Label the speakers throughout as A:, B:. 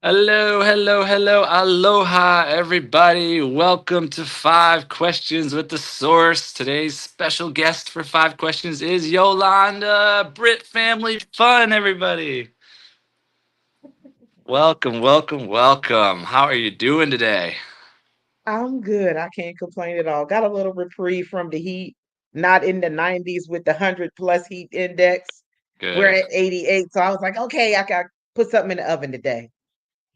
A: Hello, hello, hello, aloha, everybody. Welcome to Five Questions with the Source. Today's special guest for Five Questions is Yolanda, Brit Family Fun, everybody. Welcome, welcome, welcome. How are you doing today?
B: I'm good. I can't complain at all. Got a little reprieve from the heat, not in the 90s with the 100 plus heat index. We're
A: Good.
B: at 88. So I was like, okay, I got put something in the oven today.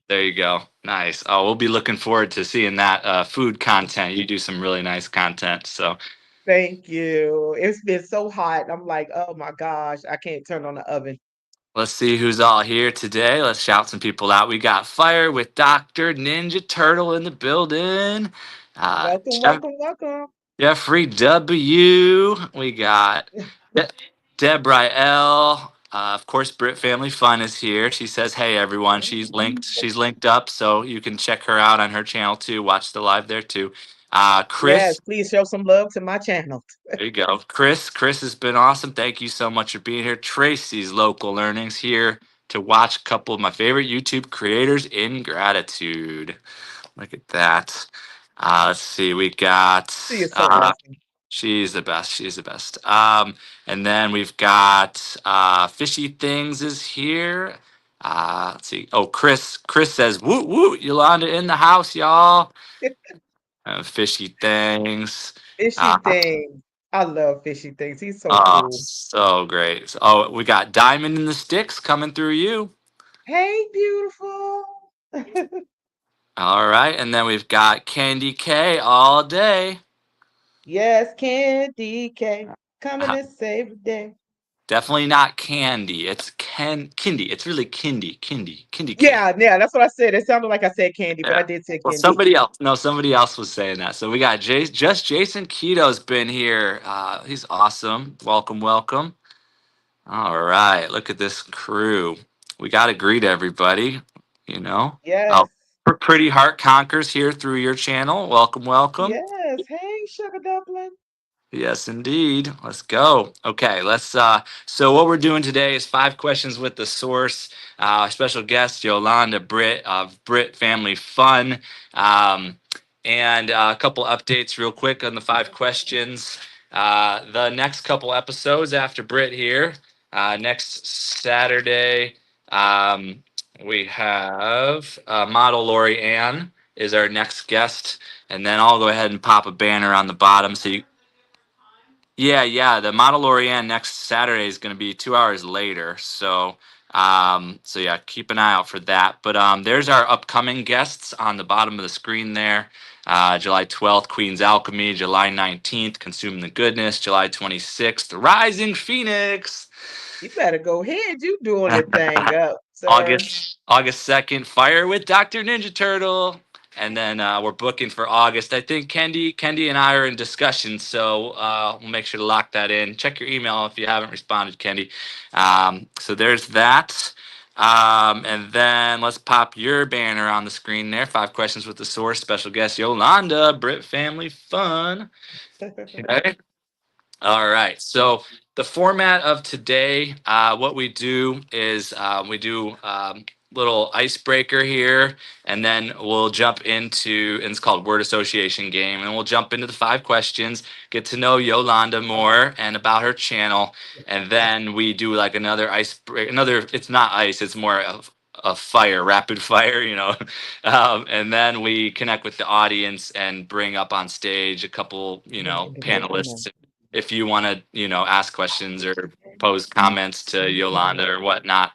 A: There you go. Nice. Oh, we'll be looking forward to seeing that food content. You do some really nice content. So
B: Thank you. It's been so hot. I'm like, oh my gosh, I can't turn on the oven.
A: let's see who's all here today. Let's shout some people out. We got Fire with Dr. Ninja Turtle in the building.
B: Welcome, welcome, welcome.
A: Jeffrey W. We got De- Deborah L. Of course, Brit Family Fun is here. She says, "Hey everyone." She's linked. She's linked up, so you can check her out on her channel too. Watch the live there too.
B: Yes,
A: Chris,
B: please show some love to my channel.
A: there you go. Chris has been awesome. Thank you so much for being here. Tracy's local learnings here to watch a couple of my favorite YouTube creators in gratitude. Look at that. Let's see. We got.
B: She is so awesome.
A: She's the best. She's the best. And then we've got Fishy Things is here. Let's see. Oh, Chris says, "Woot woot, Yolanda in the house, y'all." Fishy Things.
B: Fishy
A: Uh,
B: things. I love fishy things. He's so cool.
A: so great. Oh, we got Diamond in the Sticks coming through you.
B: Hey, beautiful.
A: All right, and then we've got Candy K all day.
B: Yes, Candy K coming to save the day.
A: Definitely not Candy. It's Kindy. It's really Kindy K.
B: Yeah, yeah, that's what I said. It sounded like I said candy, but
A: Yeah.
B: I did say
A: Well,
B: candy.
A: somebody else. No, somebody else was saying that. So we got just Jason Keto's been here. He's awesome. Welcome, welcome. All right. Look at this crew. We got to greet everybody. You know.
B: Yes,
A: Oh, Pretty Heart Conquers here through your channel. Welcome, welcome.
B: yes. Hey, sugar dumpling.
A: Yes, indeed. Let's go. Okay, so what we're doing today is five questions with the source. Special guest Yolanda Britt of Brit Family Fun. Um, and a couple updates real quick on the five questions. The next couple episodes after Brit here, next Saturday, we have model Lori Ann is our next guest. And then I'll go ahead and pop a banner on the bottom so you yeah. The Model Orion next Saturday is going to be 2 hours later. So yeah, keep an eye out for that. But there's our upcoming guests on the bottom of the screen there. July 12th, Queen's Alchemy. July 19th, Consuming the Goodness. July 26th, Rising Phoenix.
B: You better go ahead. You doing the thing up, sir.
A: August 2nd, Fire with Dr. Ninja Turtle. And then we're booking for August. I think Kendi and I are in discussion, so we'll make sure to lock that in. Check your email if you haven't responded, Kendi. So there's that. And then let's pop your banner on the screen there. Five questions with the source. Special guest Yolanda, Brit Family Fun. Okay. All right. So the format of today, what we do is we do little icebreaker here, and then we'll jump into, and it's called word association game, and we'll jump into the five questions, get to know Yolanda more and about her channel, and then we do like another another. It's not ice. It's more of a fire, rapid fire, and then we connect with the audience and bring up on stage a couple, panelists if you want to, ask questions or pose comments to Yolanda or whatnot.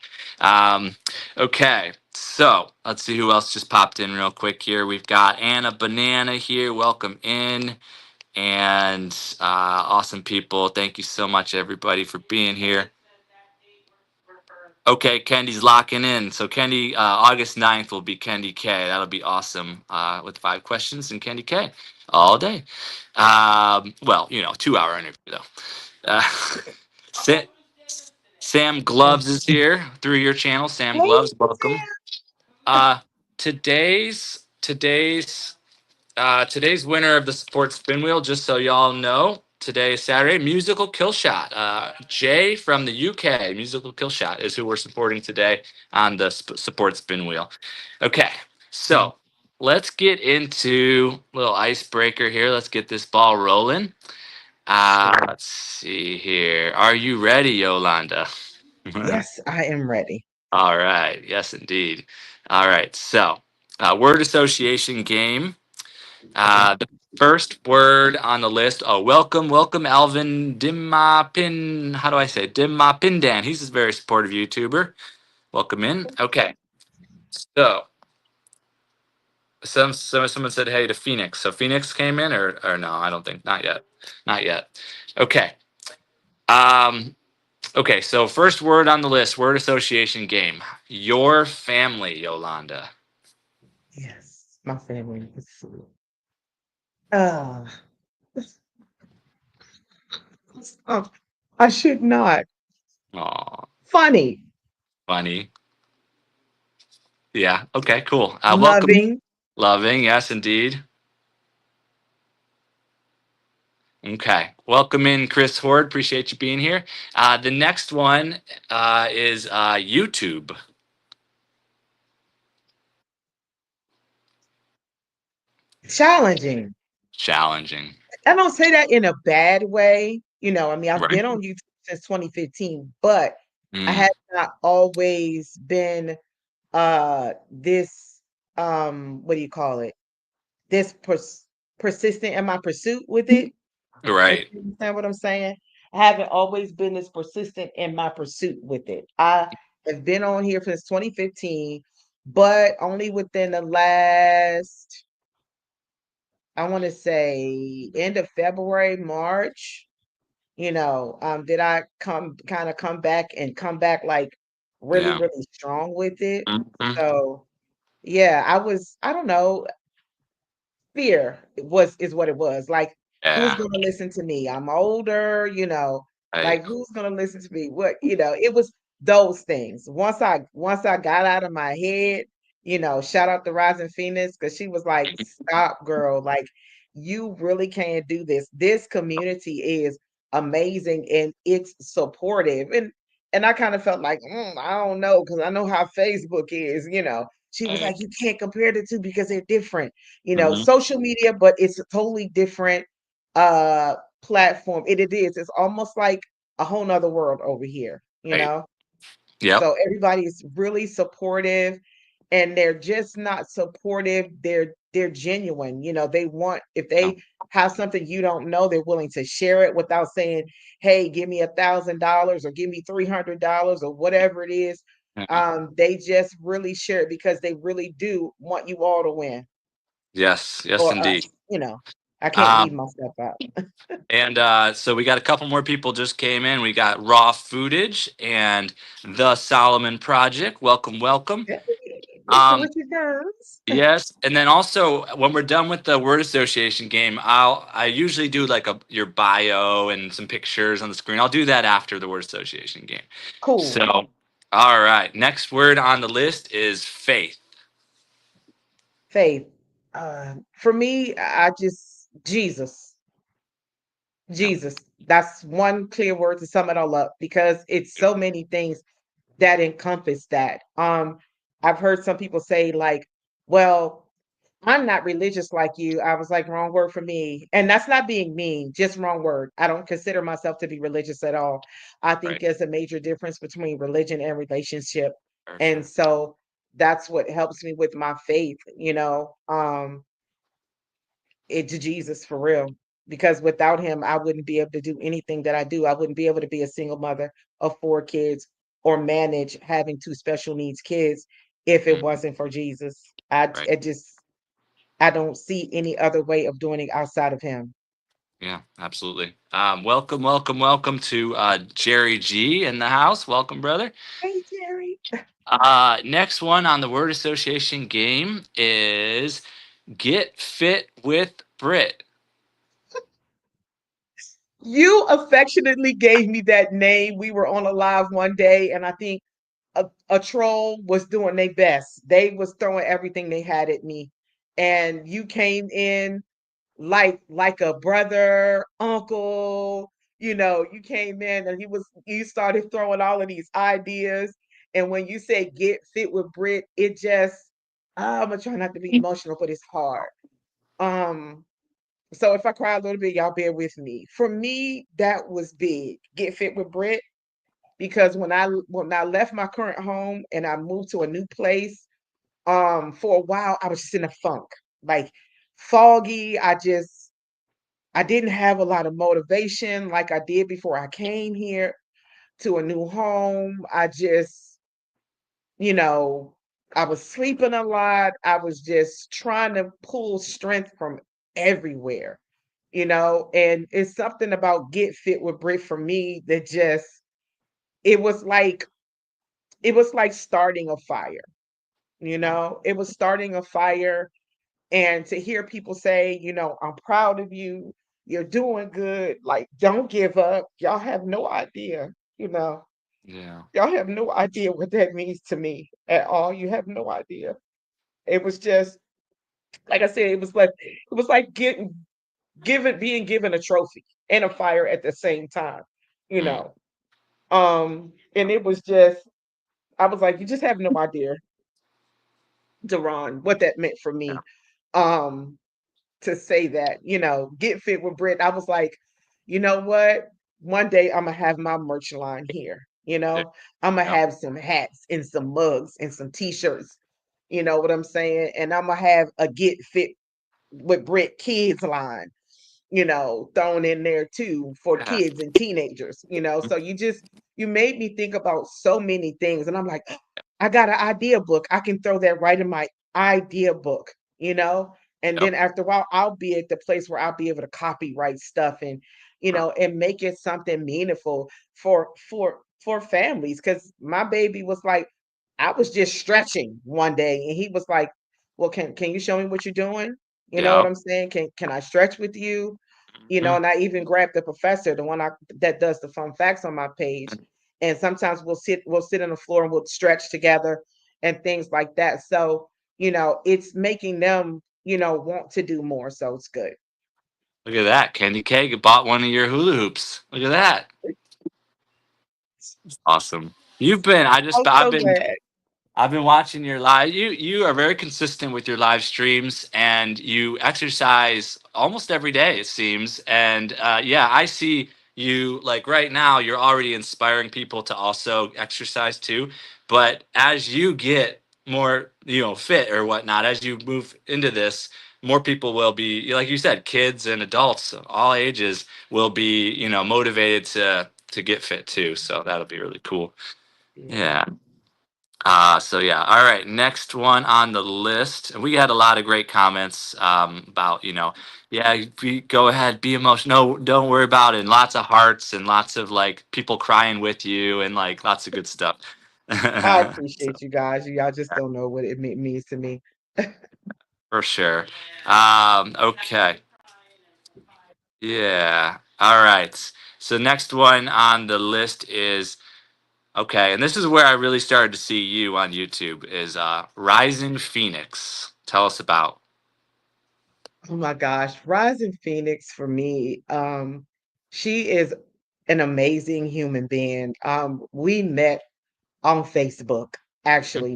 A: Okay, so let's see who else just popped in real quick here. We've got Anna Banana here. Welcome in. And awesome people. Thank you so much, everybody, for being here. Okay, Kendi's locking in. So Kendi, August 9th will be Kendi K. That'll be awesome with five questions and Kendi K all day. Well, 2 hour interview though. Uh, Sa- Sam Gloves is here through your channel. Sam
B: Hey,
A: Gloves, welcome.
B: Sam.
A: Uh, today's winner of the sports spin wheel. Just so y'all know, today is Saturday. Musical Kill Shot. Jay from the UK, Musical Kill Shot, is who we're supporting today on the support spin wheel. Okay, so let's get into a little icebreaker here. Let's get this ball rolling. Let's see here. Are you ready, Yolanda?
B: Yes, I am ready.
A: All right. Yes, indeed. All right. So, word association game. The first word on the list. Oh, welcome, Alvin Dimapin. How do I say it? Dimapindan? He's a very supportive YouTuber. Welcome in. Okay. So, someone said hey to Phoenix. So Phoenix came in, or no? I don't think. Not yet. Not yet. Okay. Um. Okay. So first word on the list. Word association game. Your family, Yolanda.
B: Yes, my family. Uh, oh, I should not.
A: Oh,
B: Funny,
A: funny. Yeah. Okay. Cool. Welcome.
B: loving.
A: Loving. Yes, indeed. Okay. Welcome in, Chris Horde. Appreciate you being here. The next one is YouTube.
B: Challenging.
A: Challenging.
B: I don't say that in a bad way. I mean, I've
A: Right.
B: been on YouTube since 2015, but I
A: Mm,
B: have not always been this what do you call it? This persistent in my pursuit with it. If
A: right.
B: you understand what I'm saying? I haven't always been this persistent in my pursuit with it. I have been on here since 2015, but only within the last, I want to say end of February, March, did I come back and come back like really,
A: Yeah.
B: really strong with it.
A: Mhm.
B: So yeah, I don't know, fear is what it was. Like, who's
A: Yeah.
B: gonna listen to me? I'm older,
A: Right.
B: like who's gonna listen to me? It was those things. Once I got out of my head, shout out to Rising Phoenix because she was like, stop, girl, like you really can't do this. This community is amazing and it's supportive. And I kind of felt like, I don't know, because I know how Facebook is. She was
A: Right.
B: like, you can't compare the two because they're different,
A: Mhm.
B: social media, but it's a totally different platform. It is. It's almost like a whole nother world over here, you
A: Right.
B: know?
A: Yep.
B: So everybody is really supportive and they're just not supportive. They're genuine. They want if
A: Yeah.
B: they have something you don't know, they're willing to share it without saying, hey, give me $1,000 or give me $300 or whatever it is.
A: Mhm.
B: They just really share it because they really do want you all to win
A: Yes. Yes,
B: or
A: indeed.
B: us. I can't leave
A: Um,
B: myself out.
A: and so we got a couple more people just came in. We got Raw Footage and the Solomon Project. Welcome, welcome.
B: Hey, Mr.
A: Um,
B: Richard Burns.
A: Yes, and then also when we're done with the word association game, I usually do like your bio and some pictures on the screen. I'll do that after the word association game.
B: Cool.
A: So, all right, next word on the list is faith.
B: Faith. For me, I just Jesus.
A: Yeah,
B: Jesus. That's one clear word to sum it all up because it's so many things that encompass that. I've heard some people say like, well, I'm not religious like you. I was like, wrong word for me. And that's not being mean, just wrong word. I don't consider myself to be religious at all. I think
A: right,
B: there's a major difference between religion and relationship.
A: for
B: And
A: sure.
B: so that's what helps me with my faith. It's Jesus for real. Because without him, I wouldn't be able to do anything that I do. I wouldn't be able to be a single mother of 4 kids or manage having 2 special needs kids if it
A: Mm,
B: wasn't for Jesus.
A: right.
B: I don't see any other way of doing it outside of him.
A: Yeah, absolutely. Welcome, welcome, welcome to Jerry G in the house. Welcome, brother.
B: Hey, Jerry.
A: Next one on the word association game is get fit with Brit.
B: You affectionately gave me that name. We were on a live one day, and I think a troll was doing their best. They was throwing everything they had at me. And you came in. like a brother, uncle. You came in and you started throwing all of these ideas. And when you say get fit with Brit, it just I'm gonna try not to be emotional, but it's hard. Um, so if I cry a little bit, y'all bear with me. For me, that was big. Get fit with Brit, because when I left my current home and I moved to a new place, for a while I was just in a funk, like foggy. I didn't have a lot of motivation like I did before I came here to a new home. You know, I was sleeping a lot. I was just trying to pull strength from everywhere, and it's something about Get Fit with Brit for me that just it was like it was like starting a fire, It was starting a fire. And to hear people say, I'm proud of you, you're doing good, like, don't give up. Y'all have no idea, you know,
A: Yeah.
B: y'all have no idea what that means to me at all. You have no idea. It was just, like I said, it was like being given a trophy and a fire at the same time, you
A: Mm.
B: know. And it was just, I was like, you just have no idea, Deron, what that meant for me. Um, to say that, Get Fit with Brit. I was like, you know what? One day I'm gonna have my merch line here.
A: Yeah.
B: I'm gonna
A: Yeah.
B: have some hats and some mugs and some t-shirts. You know what I'm saying? And I'm gonna have a Get Fit with Brit kids line, thrown in there too for
A: Yeah.
B: kids and teenagers. So you made me think about so many things, and I'm like, I got an idea book. I can throw that right in my idea book, you know? And
A: Yep.
B: then after a while, I'll be at the place where I'll be able to copyright stuff and make it something meaningful for families. Cause my baby was like, I was just stretching one day and he was like, well, can you show me what you're doing? You know what
A: Yep.
B: I'm saying? Can I stretch with you?
A: Mhm.
B: And I even grabbed the professor, the one that does the fun facts on my page. And sometimes we'll sit on the floor and we'll stretch together and things like that. So, it's making them, want to do more. So it's good.
A: Look at that. Candy K bought one of your hula hoops. Look at that. Awesome.
B: I'm
A: I've
B: so
A: been
B: glad.
A: I've been watching your live. You are very consistent with your live streams, and you exercise almost every day, it seems. And yeah, I see you like right now. You're already inspiring people to also exercise too. But as you get more, fit or whatnot, as you move into this, more people will be, like you said, kids and adults, all ages, will be, motivated to get fit too. So that'll be really cool.
B: Yeah.
A: Yeah. So yeah, all right. Next one on the list. We had a lot of great comments about, yeah, go ahead, be emotional. No, don't worry about it. And lots of hearts and lots of like people crying with you and like lots of good stuff.
B: I
A: So,
B: appreciate you guys. Y'all just don't know what it means to me.
A: for sure. Okay. Yeah. All right. So next one on the list is okay, and this is where I really started to see you on YouTube is Rising Phoenix. Tell us about.
B: Oh my gosh, Rising Phoenix for me, she is an amazing human being. We met on Facebook, actually,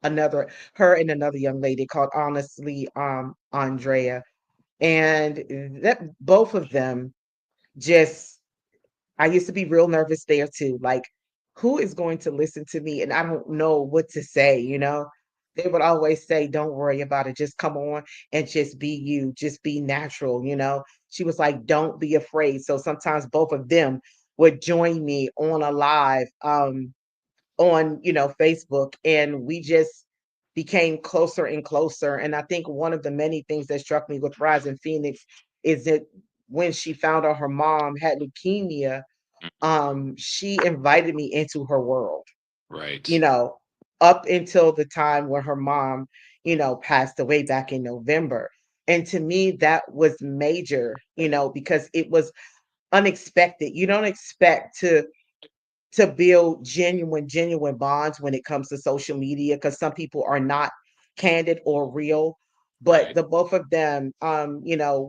B: another her and another young lady called Honestly Andrea. And that both of them just I used to be real nervous there too. Like, who is going to listen to me? And I don't know what to say. They would always say, don't worry about it. Just come on and just be you, just be natural. She was like, don't be afraid. So sometimes both of them would join me on a live on Facebook, and we just became closer and closer. And I think one of the many things that struck me with Rising Phoenix is that when she found out her mom had leukemia, she invited me into her world, you
A: Right.
B: know, up until the time when her mom, passed away back in November. And to me, that was major, because it was unexpected. You don't expect to build genuine bonds when it comes to social media, because some people are not candid or real. but
A: Right.
B: the both of them,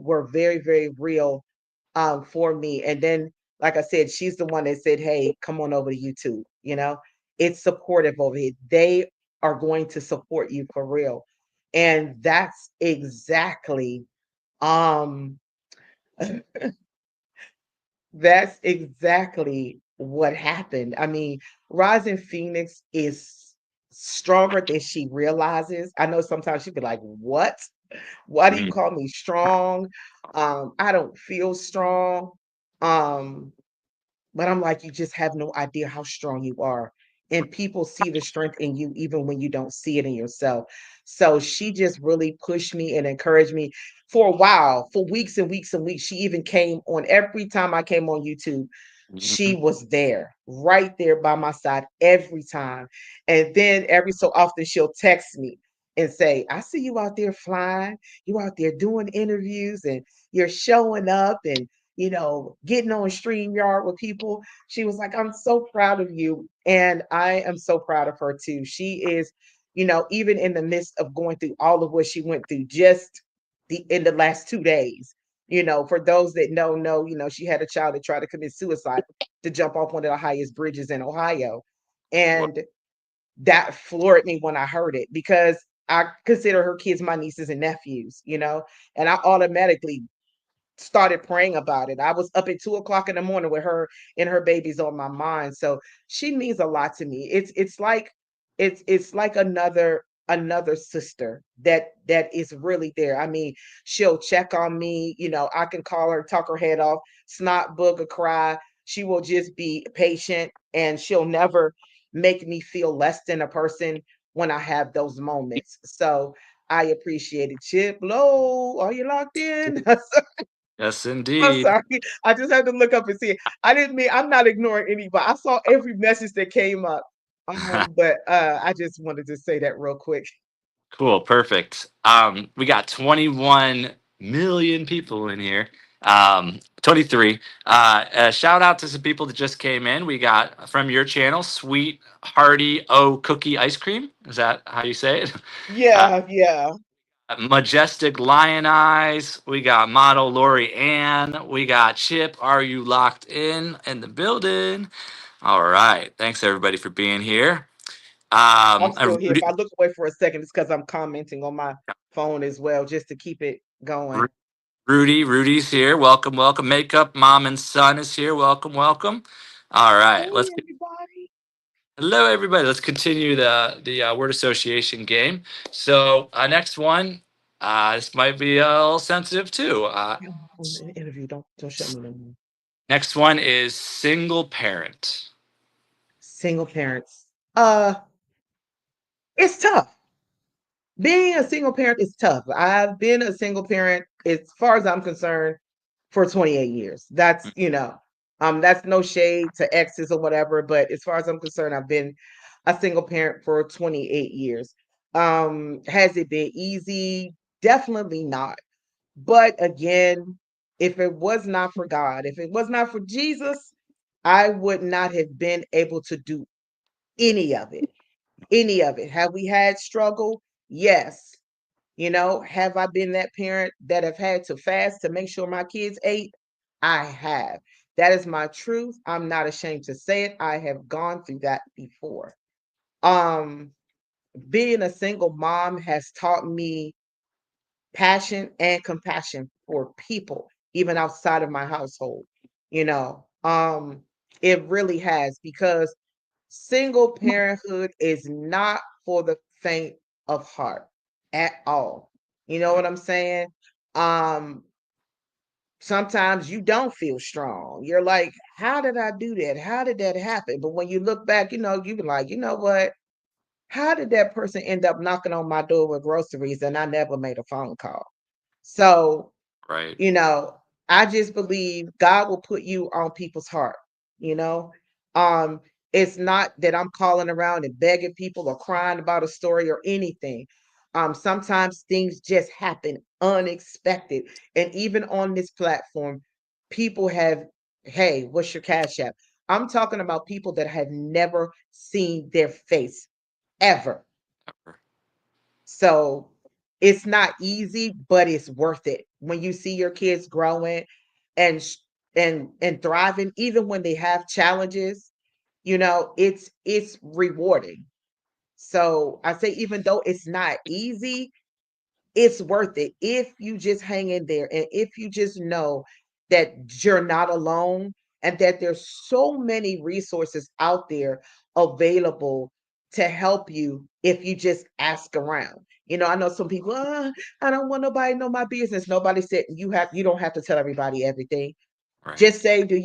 B: were very, very real for me. And then, like I said, she's the one that said, "Hey, come on over to YouTube." It's supportive over here. They are going to support you for real, and um that's exactly what happened. I mean, Rising Phoenix is stronger than she realizes. I know sometimes she'd be like, "What? Why do you
A: Mm,
B: call me strong? I don't feel strong." Um, but I'm like, you just have no idea how strong you are. And people see the strength in you even when you don't see it in yourself. So she just really pushed me and encouraged me for a while, for weeks and weeks and weeks. She even came on every time I came on YouTube. She
A: mhm.
B: was there, right there by my side every time. And then every so often she'll text me and say, "I see you out there flying, you out there doing interviews and you're showing up and getting on StreamYard with people." She was like, "I'm so proud of you." And I am so proud of her too. She is, even in the midst of going through all of what she went through just in the last 2 days. For those that know, she had a child that tried to commit suicide to jump off one of the highest bridges in Ohio.
A: Wow.
B: And that floored me when I heard it because I consider her kids my nieces and nephews, and I automatically started praying about it. I was up at 2 o'clock in the morning with her and her babies on my mind. So she means a lot to me. It's like another sister that is really there. I mean, she'll check on me. I can call her, talk her head off, snot, booger, cry. She will just be patient, and she'll never make me feel less than a person when I have those moments. So I appreciate it. Chip Low, are you locked in?
A: Yes,
B: I'm
A: indeed.
B: sorry. I just had to look up and see it. I didn't mean I'm not ignoring anybody. I saw every message that came up. But I just wanted to say that real quick.
A: Cool, perfect. We got 21 million people in here. 23. Shout out to some people that just came in. We got from your channel, Sweet Hearty O Cookie Ice Cream. Is that how you say it? Uh,
B: Yeah, yeah.
A: Majestic Lion Eyes. We got model Lori Ann. We got Chip. Are you locked in the building? All right. Thanks everybody for being here.
B: I'm still here. If
A: Rudy,
B: I look away for a second, it's because I'm commenting on my phone as well, just to keep it going.
A: Rudy's here. Welcome, welcome. Makeup mom and son is here. Welcome, welcome. All right,
B: Hey, everybody.
A: hello everybody. Let's continue the word association game. So next one, this might be a little sensitive too.
B: I'm on an interview. Don't shut me no more.
A: Next one is single parent.
B: Single parents. Uh, it's tough. Being a single parent is tough. I've been a single parent, as far as I'm concerned, for 28 years. That's no shade to exes or whatever, but as far as I'm concerned, I've been a single parent for 28 years. Has it been easy? Definitely not. But again, if it was not for God, if it was not for Jesus, I would not have been able to do any of it. Any of it. Have we had struggle? Yes. Have I been that parent that have had to fast to make sure my kids ate? I have. That is my truth. I'm not ashamed to say it. I have gone through that before. Um, Being a single mom has taught me passion and compassion for people, even outside of my household. You know, um, it really has, because single parenthood is not for the faint of heart at all. You know what I'm saying? Um, Sometimes you don't feel strong. You're like, how did I do that? How did that happen? But when you look back, you be like, you know what? How did that person end up knocking on my door with groceries and I never made a phone call? So,
A: Right.
B: you know, I just believe God will put you on people's heart, you know. Um, it's not that I'm calling around and begging people or crying about a story or anything. Sometimes things just happen unexpected. And even on this platform, people have, "Hey, what's your cash app?" I'm talking about people that have never seen their face ever. So it's not easy, but it's worth it when you see your kids growing and and thriving, even when they have challenges. It's rewarding. So I say, even though it's not easy, it's worth it if you just hang in there, and if you just know that you're not alone, and that there's so many resources out there available to help you if you just ask around. I know some people, I don't want nobody to know my business. Nobody said you don't have to tell everybody everything.
A: Right.
B: Just say, do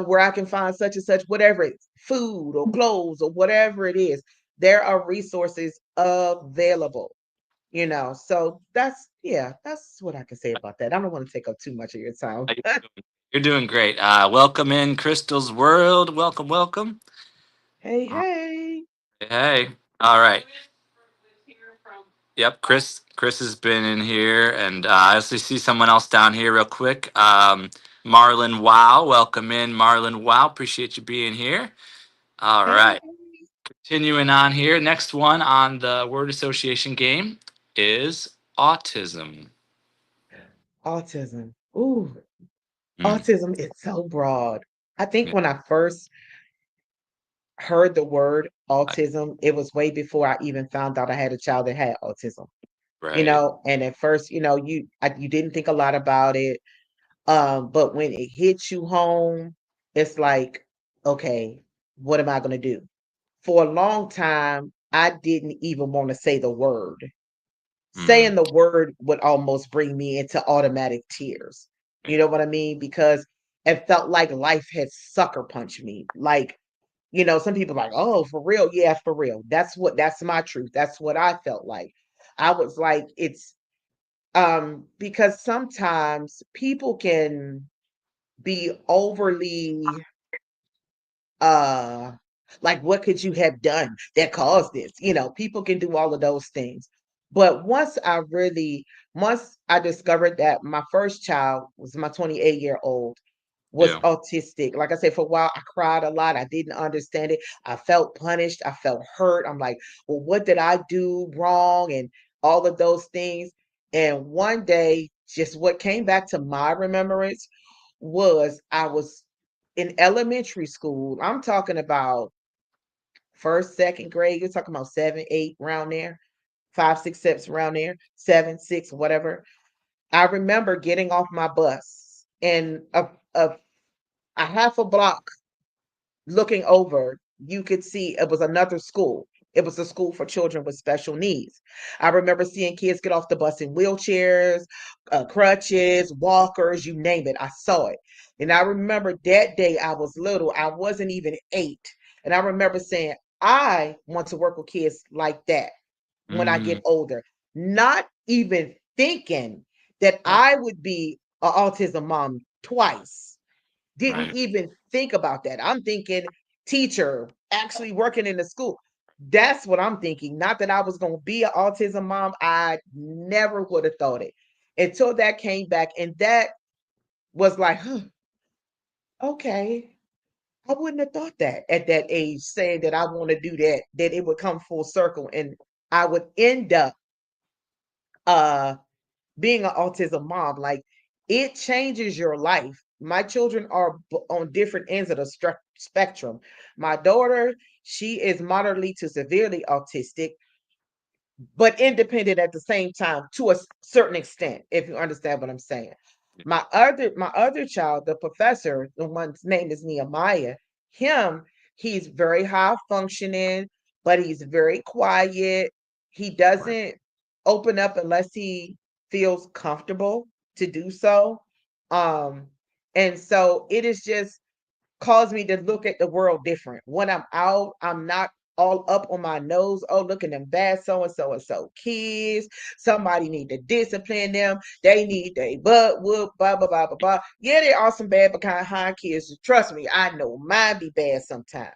B: where I can find such and such, whatever it's food or clothes or whatever it is. There are resources available. So that's what I can say about that. I don't want to take up too much of your time.
A: Uh, You're doing great. Welcome in Crystal's world. Welcome, welcome.
B: Hey,
A: Uh,
B: hey.
A: Hey. All right. Yep, Chris has been in here, and I also see someone else down here real quick. Marlon Wow, welcome in, Marlon Wow. Appreciate you being here. All
B: Hey,
A: right, continuing on here. Next one on the word association game is autism.
B: autism. Ooh,
A: Mm,
B: autism is so broad. I think
A: yeah,
B: when I first heard the word autism, it was way before I even found out I had a child that had autism.
A: right.
B: And at first, you didn't think a lot about it. But when it hits you home, it's like, okay, what am I going to do? For a long time, I didn't even want to say the word.
A: Mm,
B: Saying the word would almost bring me into automatic tears. You know what I mean? Because it felt like life had sucker punched me. Like, some people like, oh, for real? Yeah, for real. That's my truth. That's what I felt like. I was like, it's because sometimes people can be overly uh like, what could you have done that caused this? People can do all of those things. But once I discovered that my first child was my 28-year-old was
A: yeah.
B: autistic. Like I said, for a while I cried a lot. I didn't understand it. I felt punished. I felt hurt. I'm like, well, what did I do wrong? And all of those things. And one day, just what came back to my remembrance was I was in elementary school. I'm talking about first, second grade. You're talking about 7, 8, around there, 5, 6 steps around there, 7, 6, whatever. I remember getting off my bus and a half a block looking over, you could see it was another school. It was a school for children with special needs. I remember seeing kids get off the bus in wheelchairs, crutches, walkers, you name it. I saw it. And I remember that day I was little, I wasn't even 8. And I remember saying, I want to work with kids like that when I
A: Mm,
B: get older, not even thinking that
A: right.
B: I would be an autism mom twice. Didn't
A: Right.
B: even think about that. I'm thinking teacher, actually working in the school. That's what I'm thinking. Not that I was going to be an autism mom. I never would have thought it until that came back. And that was like, huh, okay. I wouldn't have thought that at that age, saying that I want to do that, that it would come full circle and I would end up uh being an autism mom. Like, it changes your life. My children are on different ends of the spectrum. My daughter, she is moderately to severely autistic, but independent at the same time to a certain extent, if you understand what I'm saying. My other child, the professor, the one's name is Nehemiah, him, he's very high functioning, but he's very quiet. He
A: Right.
B: doesn't open up unless he feels comfortable to do so. Um, and so it is just caused me to look at the world different. When I'm out, I'm not all up on my nose. Oh, look at them bad so and so kids. Somebody need to discipline them. They need their butt whoop, blah, blah, blah, blah, blah. Yeah, there are some bad behind kids. Trust me, I know mine be bad sometimes.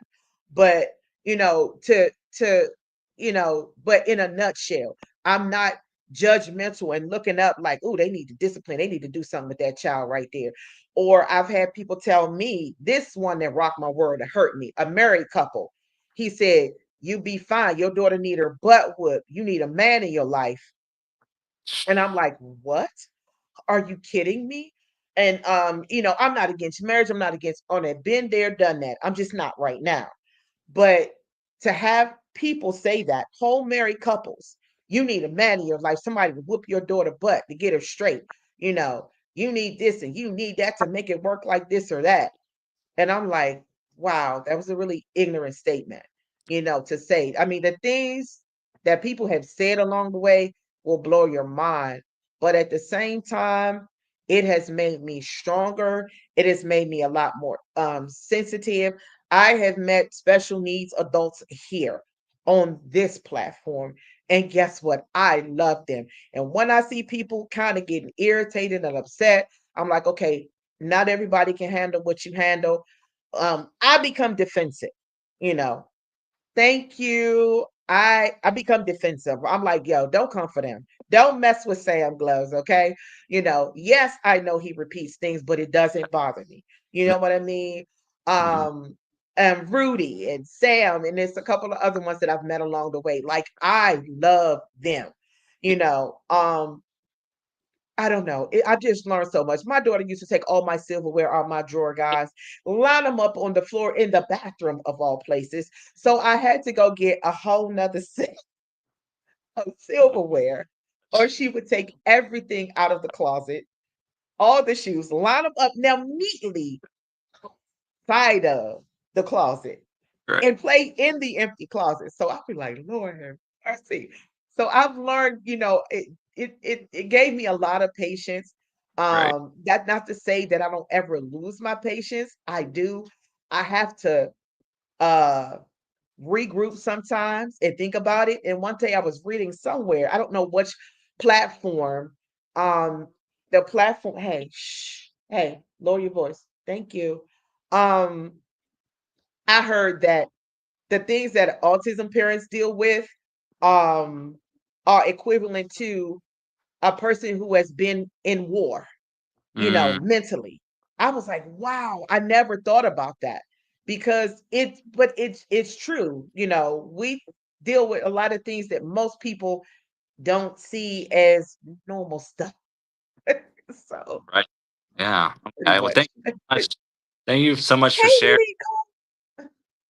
B: But, to, but in a nutshell, I'm not judgmental and looking up like, oh, they need to discipline. They need to do something with that child right there. Or I've had people tell me, this one that rocked my world, that hurt me, a married couple. He said, you be fine. Your daughter need her butt whooped. You need a man in your life. And I'm like, what? Are you kidding me? And I'm not against marriage. I'm not against on it. Been there, done that. I'm just not right now. But to have people say that, whole married couples, you need a man in your life, somebody to whoop your daughter butt to get her straight. You need this and you need that to make it work like this or that. And I'm like, wow, that was a really ignorant statement, to say. I mean, the things that people have said along the way will blow your mind. But at the same time, it has made me stronger. It has made me a lot more sensitive. I have met special needs adults here on this platform. And guess what? I love them. And when I see people kind of getting irritated and upset, I'm like, okay, not everybody can handle what you handle. I become defensive, you know. Thank you. I become defensive. I'm like, yo, don't come for them. Don't mess with Sam Gloves, okay? Yes, I know he repeats things, but it doesn't bother me. You know what I mean?
A: Mhm.
B: And Rudy and Sam, and there's a couple of other ones that I've met along the way. Like I love them, you know. I don't know. I just learned so much. My daughter used to take all my silverware out my drawer, guys, line them up on the floor in the bathroom of all places. So I had to go get a whole nother set of silverware, or she would take everything out of the closet, all the shoes, line them up now neatly side of the closet
A: Right.
B: and play in the empty closet. So I'll be like, Lord have mercy. So I've learned, it gave me a lot of patience.
A: Right.
B: That not to say that I don't ever lose my patience. I do. I have to uh regroup sometimes and think about it. And one day I was reading somewhere, I don't know which platform, um, the platform, hey, shh, hey, lower your voice. Thank you. Um, I heard that the things that autism parents deal with um are equivalent to a person who has been in war,
A: Mm,
B: mentally. I was like, wow, I never thought about that because it's true. We deal with a lot of things that most people don't see as normal stuff. So
A: right. Yeah.
B: pretty
A: Okay. Well,
B: much.
A: thank you so much for
B: Hey,
A: sharing.
B: Lee.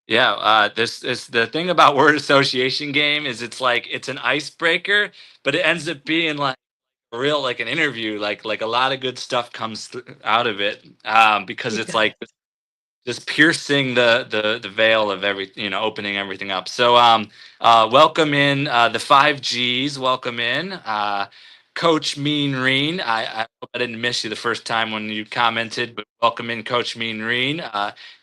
A: Yeah, this is the thing about word association game is it's an icebreaker, but it ends up being like real like an interview, like a lot of good stuff comes out of it, because
B: It
A: it's
B: does.
A: like just piercing the veil of opening everything up. So welcome in the 5Gs. Welcome in Coach Mean Reen. I hope I didn't miss you the first time when you commented, but welcome in Coach Mean Reen.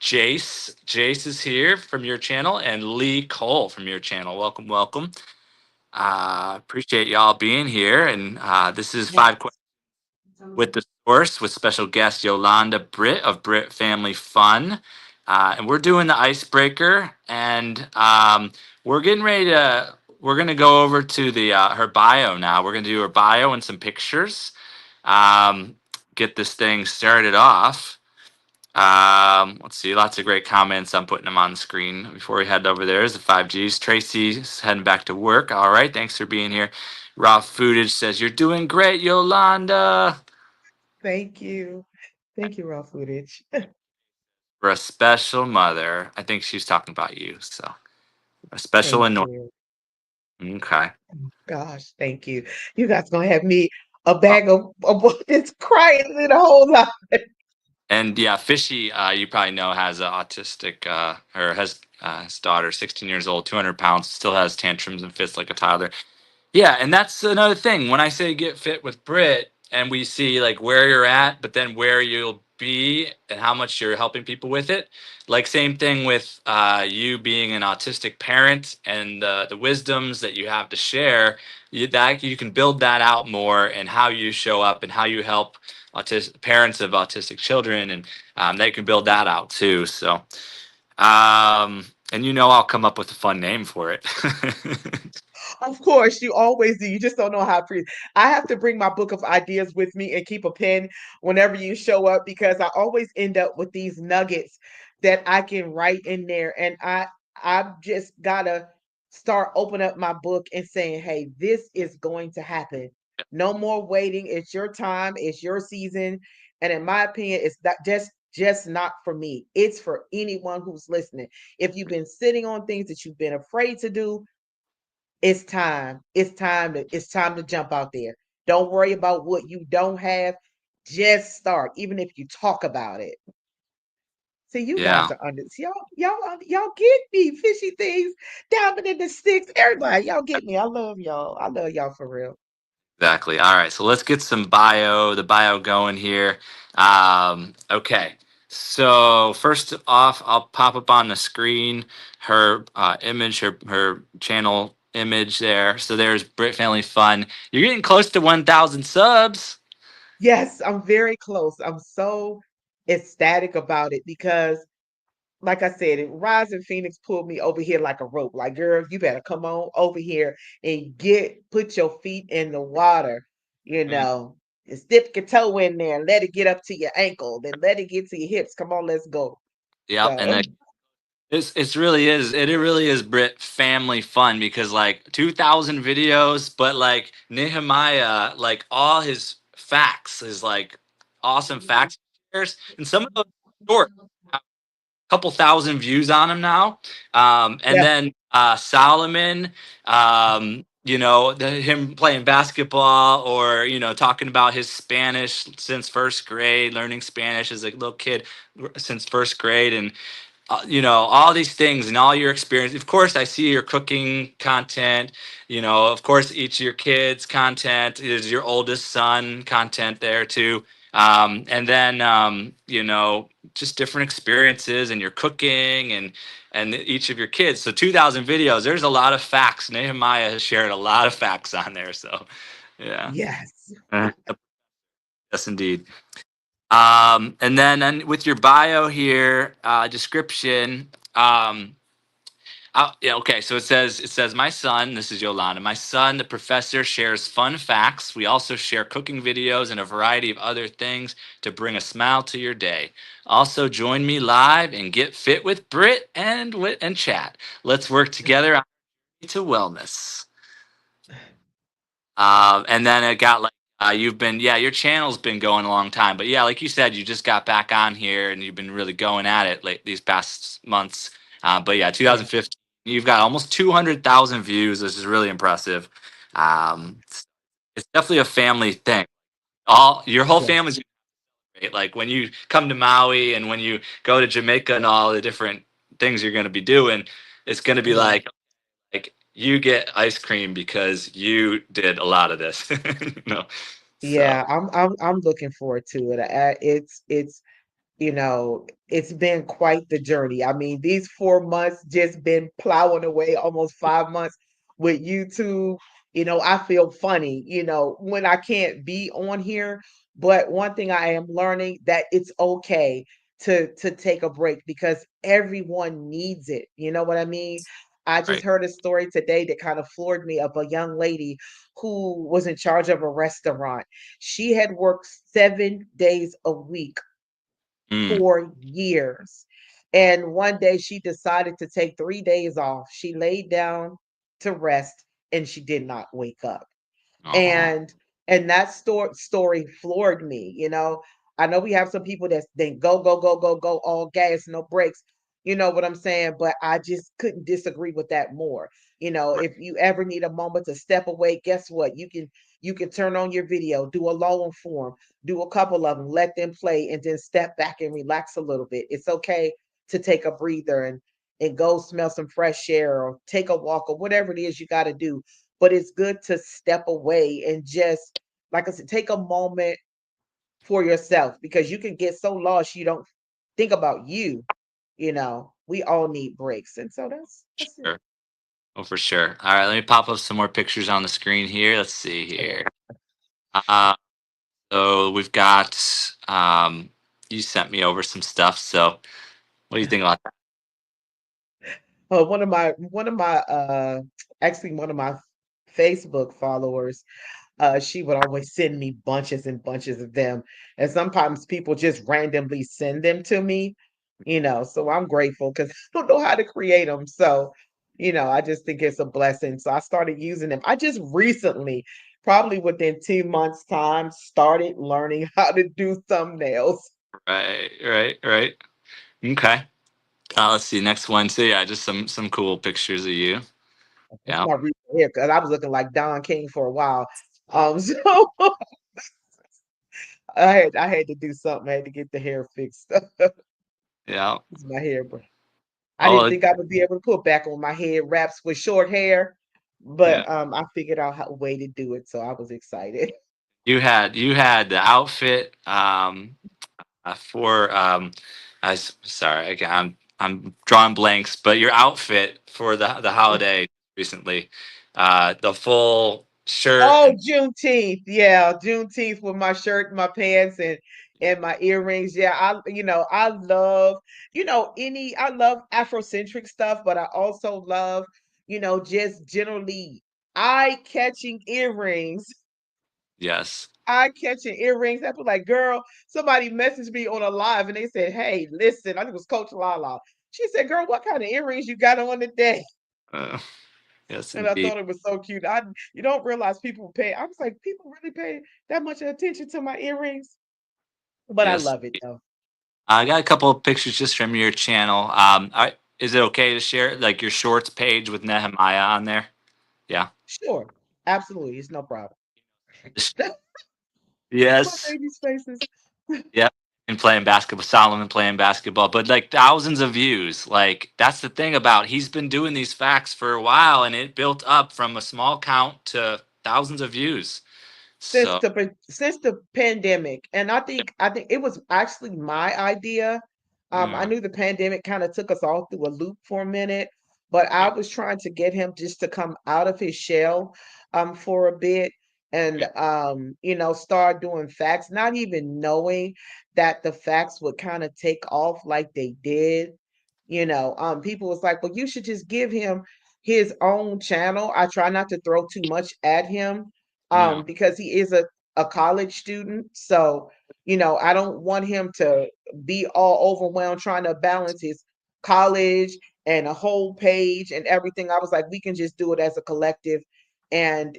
A: Jace is here from your channel, and Lee Cole from your channel. Welcome, welcome. Appreciate y'all being here, and this is
B: Yes.
A: five with the source with special guest Yolanda Britt of Britt Family Fun. And we're doing the icebreaker, and we're gonna go over to the her bio now. We're gonna do her bio and some pictures. Um, get this thing started off. Let's see, lots of great comments. I'm putting them on the screen before we head over there. Is the 5Gs. Tracy's heading back to work. All right, thanks for being here. Raw Footage says you're doing great, Yolanda.
B: Thank you. Thank you, raw footage.
A: For a special mother. I think she's talking about you. So a special
B: Thank
A: anointing.
B: you.
A: Okay.
B: Gosh, thank you. You guys gonna have me a
A: Oh,
B: bag of it's crying in a whole lot.
A: and yeah, Fishy, you probably know, has an autistic, or has his daughter, 16 years old, 200 pounds, still has tantrums and fits like a toddler. Yeah, and that's another thing. When I say get fit with Brit, and we see like where you're at, but then where you'll be and how much you're helping people with it. Like same thing with you being an autistic parent and the wisdoms that you have to share. That you can build that out more, and how you show up and how you help parents of autistic children, and they can build that out too. So, and I'll come up with a fun name for it.
B: Of course, you always do. You just don't know how to. I have to bring my book of ideas with me and keep a pen whenever you show up because I always end up with these nuggets that I can write in there. And I've just gotta start opening up my book and saying, hey, this is going to happen. No more waiting. It's your time. It's your season. And in my opinion, it's not just not for me. It's for anyone who's listening. If you've been sitting on things that you've been afraid to do, it's time. It's time to jump out there. Don't worry about what you don't have. Just start, even if you talk about it. See, you
A: Yeah.
B: guys are under y'all get me, fishy things, diamond in the sticks. Everybody, y'all get me. I love y'all. I love y'all for real.
A: Exactly. All right. So let's get the bio going here. Okay. So first off, I'll pop up on the screen her image, her channel image there. So there's Brit Family Fun. You're getting close to 1,000 subs.
B: Yes, I'm very close. I'm so ecstatic about it because, like I said, Rising Phoenix pulled me over here like a rope. Like, girl, you better come on over here and put your feet in the water, you
A: Mm,
B: know, and dip your toe in there and let it get up to your ankle, then let it get to your hips. Come on, let's go.
A: yep. And
B: So,
A: then it really is Brit Family Fun because like 2,000 videos, but like Nehemiah, like all his facts is like awesome facts shares, and some of those short have a couple thousand views on him now. And
B: yeah,
A: then Solomon, him playing basketball or talking about his Spanish since first grade, learning Spanish as a little kid since first grade, and all these things and all your experience. Of course, I see your cooking content. Of course, each of your kids' content is your oldest son content there too. And then, just different experiences and your cooking and each of your kids. So 2,000 videos. There's a lot of facts. Nehemiah has shared a lot of facts on there. So, yeah.
B: yes,
A: Yes, indeed. And then with your bio here, description. Yeah, okay, so it says my son. This is Yolanda. My son, the professor, shares fun facts. We also share cooking videos and a variety of other things to bring a smile to your day. Also, join me live and get fit with Brit and chat. Let's work together on to wellness. And then it got like your channel's been going a long time, but yeah, like you said, you just got back on here and you've been really going at it like these past months. But yeah,
B: yeah,
A: 2015, you've got almost 200,000 views. This is really impressive. It's definitely a family thing. All your whole
B: yes,
A: family's great. Like when you come to Maui and when you go to Jamaica and all the different things you're going to be doing, it's going to be
B: yeah.
A: like you get ice cream because you did a lot of this. So
B: Yeah, I'm looking forward to it. It's been quite the journey. I mean, these 4 months just been plowing away, almost 5 months with YouTube. I feel funny, when I can't be on here. But one thing I am learning that it's okay to take a break because everyone needs it. You know what I mean? I just
A: right.
B: heard a story today that kind of floored me of a young lady who was in charge of a restaurant. She had worked 7 days a week
A: Mm.
B: for years. And one day she decided to take 3 days off. She laid down to rest and she did not wake up.
A: Aw.
B: And that story floored me. I know we have some people that then go, go, go, go, go, all gas, no brakes. You know what I'm saying? But I just couldn't disagree with that more.
A: Right.
B: If you ever need a moment to step away, guess what? You can turn on your video, do a long form, do a couple of them, let them play, and then step back and relax a little bit. It's okay to take a breather and go smell some fresh air or take a walk or whatever it is you got to do. But it's good to step away and just, like I said, take a moment for yourself because you can get so lost you don't think about you. We all need breaks. And so that's it.
A: Sure. Oh, for sure. All right, let me pop up some more pictures on the screen here. Let's see
B: Yeah.
A: here. Uh, so we've got you sent me over some stuff. So what do you think about that?
B: One of my actually one of my Facebook followers, she would always send me bunches and bunches of them. And sometimes people just randomly send them to me, so I'm grateful because I don't know how to create them. So, I just think it's a blessing. So I started using them. I just recently probably within 2 months' time, started learning how to do thumbnails.
A: Right, right, right. Okay. Let's see. Next one. So yeah, just some cool pictures of you.
B: That's
A: Yeah.
B: my reason here because I was looking like Don King for a while. So I had to do something. I had to get the hair fixed.
A: Yeah.
B: It's my hair, bro. I didn't
A: Oh,
B: think I would be able to put back on my head wraps with short hair,
A: yeah.
B: but I figured out a way to do it, so I was excited.
A: You had the outfit for sorry again, I'm drawing blanks, but your outfit for the holiday recently, the full shirt
B: Oh,
A: and
B: Juneteenth. Yeah, Juneteenth with my shirt, my pants, and my earrings. Yeah, I love, I love Afrocentric stuff, but I also love, just generally eye-catching earrings.
A: yes.
B: Eye-catching earrings. I was like, girl, somebody messaged me on a live and they said, hey, listen, I think it was Coach Lala. She said, girl, what kind of earrings you got on today?
A: uh, yes
B: And I
A: indeed.
B: thought it was so cute. You don't realize people pay. I was like, people really pay that much attention to my earrings, but I
A: Yes.
B: love it though.
A: I got a couple of pictures just from your channel. Is it okay to share like your shorts page with Nehemiah on there? Yeah.
B: Sure, absolutely, it's no problem. My
A: Yes.
B: baby's faces.
A: Yep. And playing basketball, Solomon playing basketball, but like thousands of views. Like that's the thing about he's been doing these facts for a while, and it built up from a small count to thousands of views.
B: Since
A: So
B: the pandemic, and I think it was actually my idea. I
A: yeah,
B: knew the pandemic kind of took us all through a loop for a minute, but I
A: yeah,
B: was trying to get him just to come out of his shell for a bit and
A: yeah,
B: start doing facts, not even knowing that the facts would kind of take off like they did. People was like, well, you should just give him his own channel. I try not to throw too much at him
A: yeah,
B: because he is a college student. So, I don't want him to be all overwhelmed trying to balance his college and a whole page and everything. I was like, we can just do it as a collective and,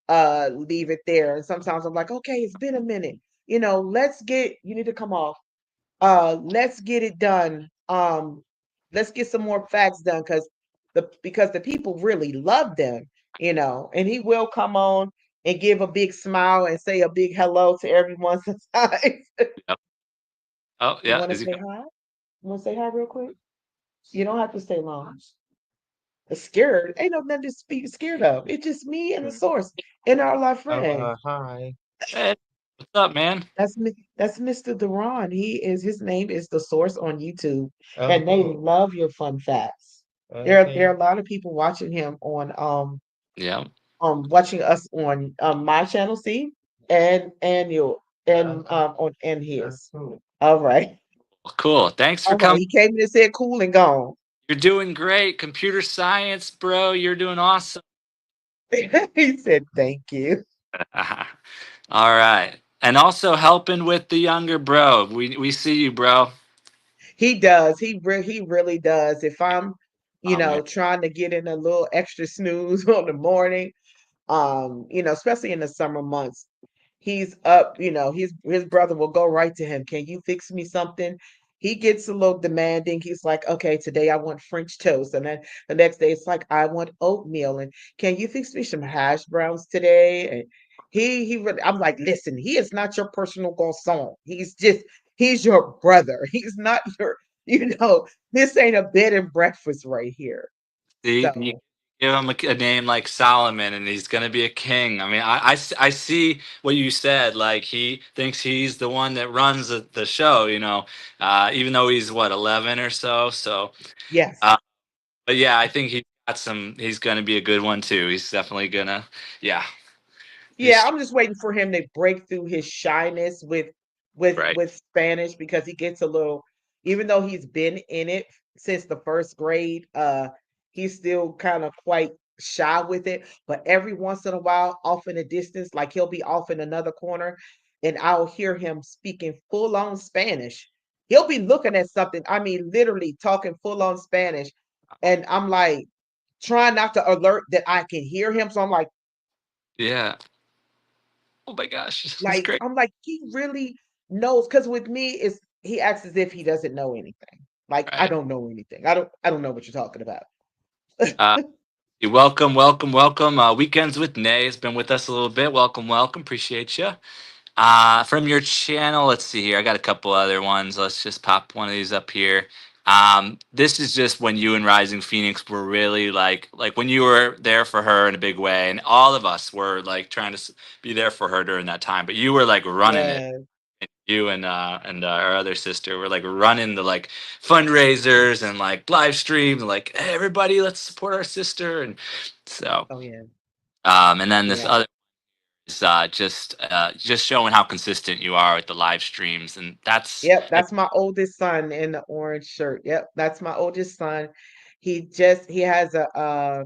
B: leave it there. And sometimes I'm like, okay, it's been a minute. You need to come off. Let's get it done. Let's get some more facts done because the people really love them, and he will come on and give a big smile and say a big hello to everyone sometimes.
A: yep. Oh
B: You
A: yeah,
B: want to
A: is he
B: say
A: coming?
B: hi? You want to say hi real quick? You don't have to stay long. Scared? Ain't no nothing to be scared of. It's just me and the source and our live friend.
C: Hi.
A: Hey, what's up, man?
B: That's Mr. Duran. His name is the source on YouTube, and they
C: Okay.
B: love your fun facts. There
C: Okay.
B: are a lot of people watching him
A: Yeah,
B: watching us on my channel, see, and your and his.
C: Cool.
B: All right.
A: cool. Thanks for
B: All right.
A: coming.
B: He came in and said cool and gone.
A: You're doing great. Computer science, bro. You're doing awesome.
B: He said thank you.
A: All right, and also helping with the younger bro. We see you, bro.
B: He does. He really does. If I'm,
A: Oh man.
B: trying to get in a little extra snooze on the morning, especially in the summer months. He's up, his brother will go right to him. Can you fix me something? He gets a little demanding. He's like, okay, today I want French toast. And then the next day it's like, I want oatmeal. And can you fix me some hash browns today? And I'm like, listen, he is not your personal garçon. He's your brother. He's not your, this ain't a bed and breakfast right here.
A: See, you
B: So
A: give him a name like Solomon, and he's gonna be a king. I mean, I see what you said. Like he thinks he's the one that runs the show. Even though he's what 11 or so. So,
B: yes.
A: uh, but yeah, I think he got some. He's gonna be a good one too. He's definitely gonna. Yeah,
B: Yeah,
A: he's
B: I'm just waiting for him to break through his shyness with with
A: right.
B: with Spanish because he gets a little, even though he's been in it since the first grade, he's still kind of quite shy with it. But every once in a while, off in the distance, like he'll be off in another corner, and I'll hear him speaking full on Spanish. He'll be looking at something, I mean, literally talking full on Spanish, and I'm like trying not to alert that I can hear him. So I'm like,
A: Yeah. Oh my gosh, this is
B: Like,
A: great.
B: I'm like, he really knows. Because with me, it's he acts as if he doesn't know anything. Like, I
A: Right.
B: don't know anything. I don't know what you're talking about.
A: Uh, welcome, welcome, welcome. Weekends with Nay has been with us a little bit. Welcome, welcome. Appreciate you. From your channel, let's see here. I got a couple other ones. Let's just pop one of these up here. This is just when you and Rising Phoenix were really like when you were there for her in a big way, and all of us were like trying to be there for her during that time. But you were like running it.
B: Yeah.
A: You and our other sister were like running the like fundraisers and like live streams, and like, hey, everybody, let's support our sister. And so,
B: Oh yeah.
A: and then this
B: Yeah.
A: other is just showing how consistent you are with the live streams, and that's
B: Yep, that's my oldest son in the orange shirt. Yep, that's my oldest son. He has a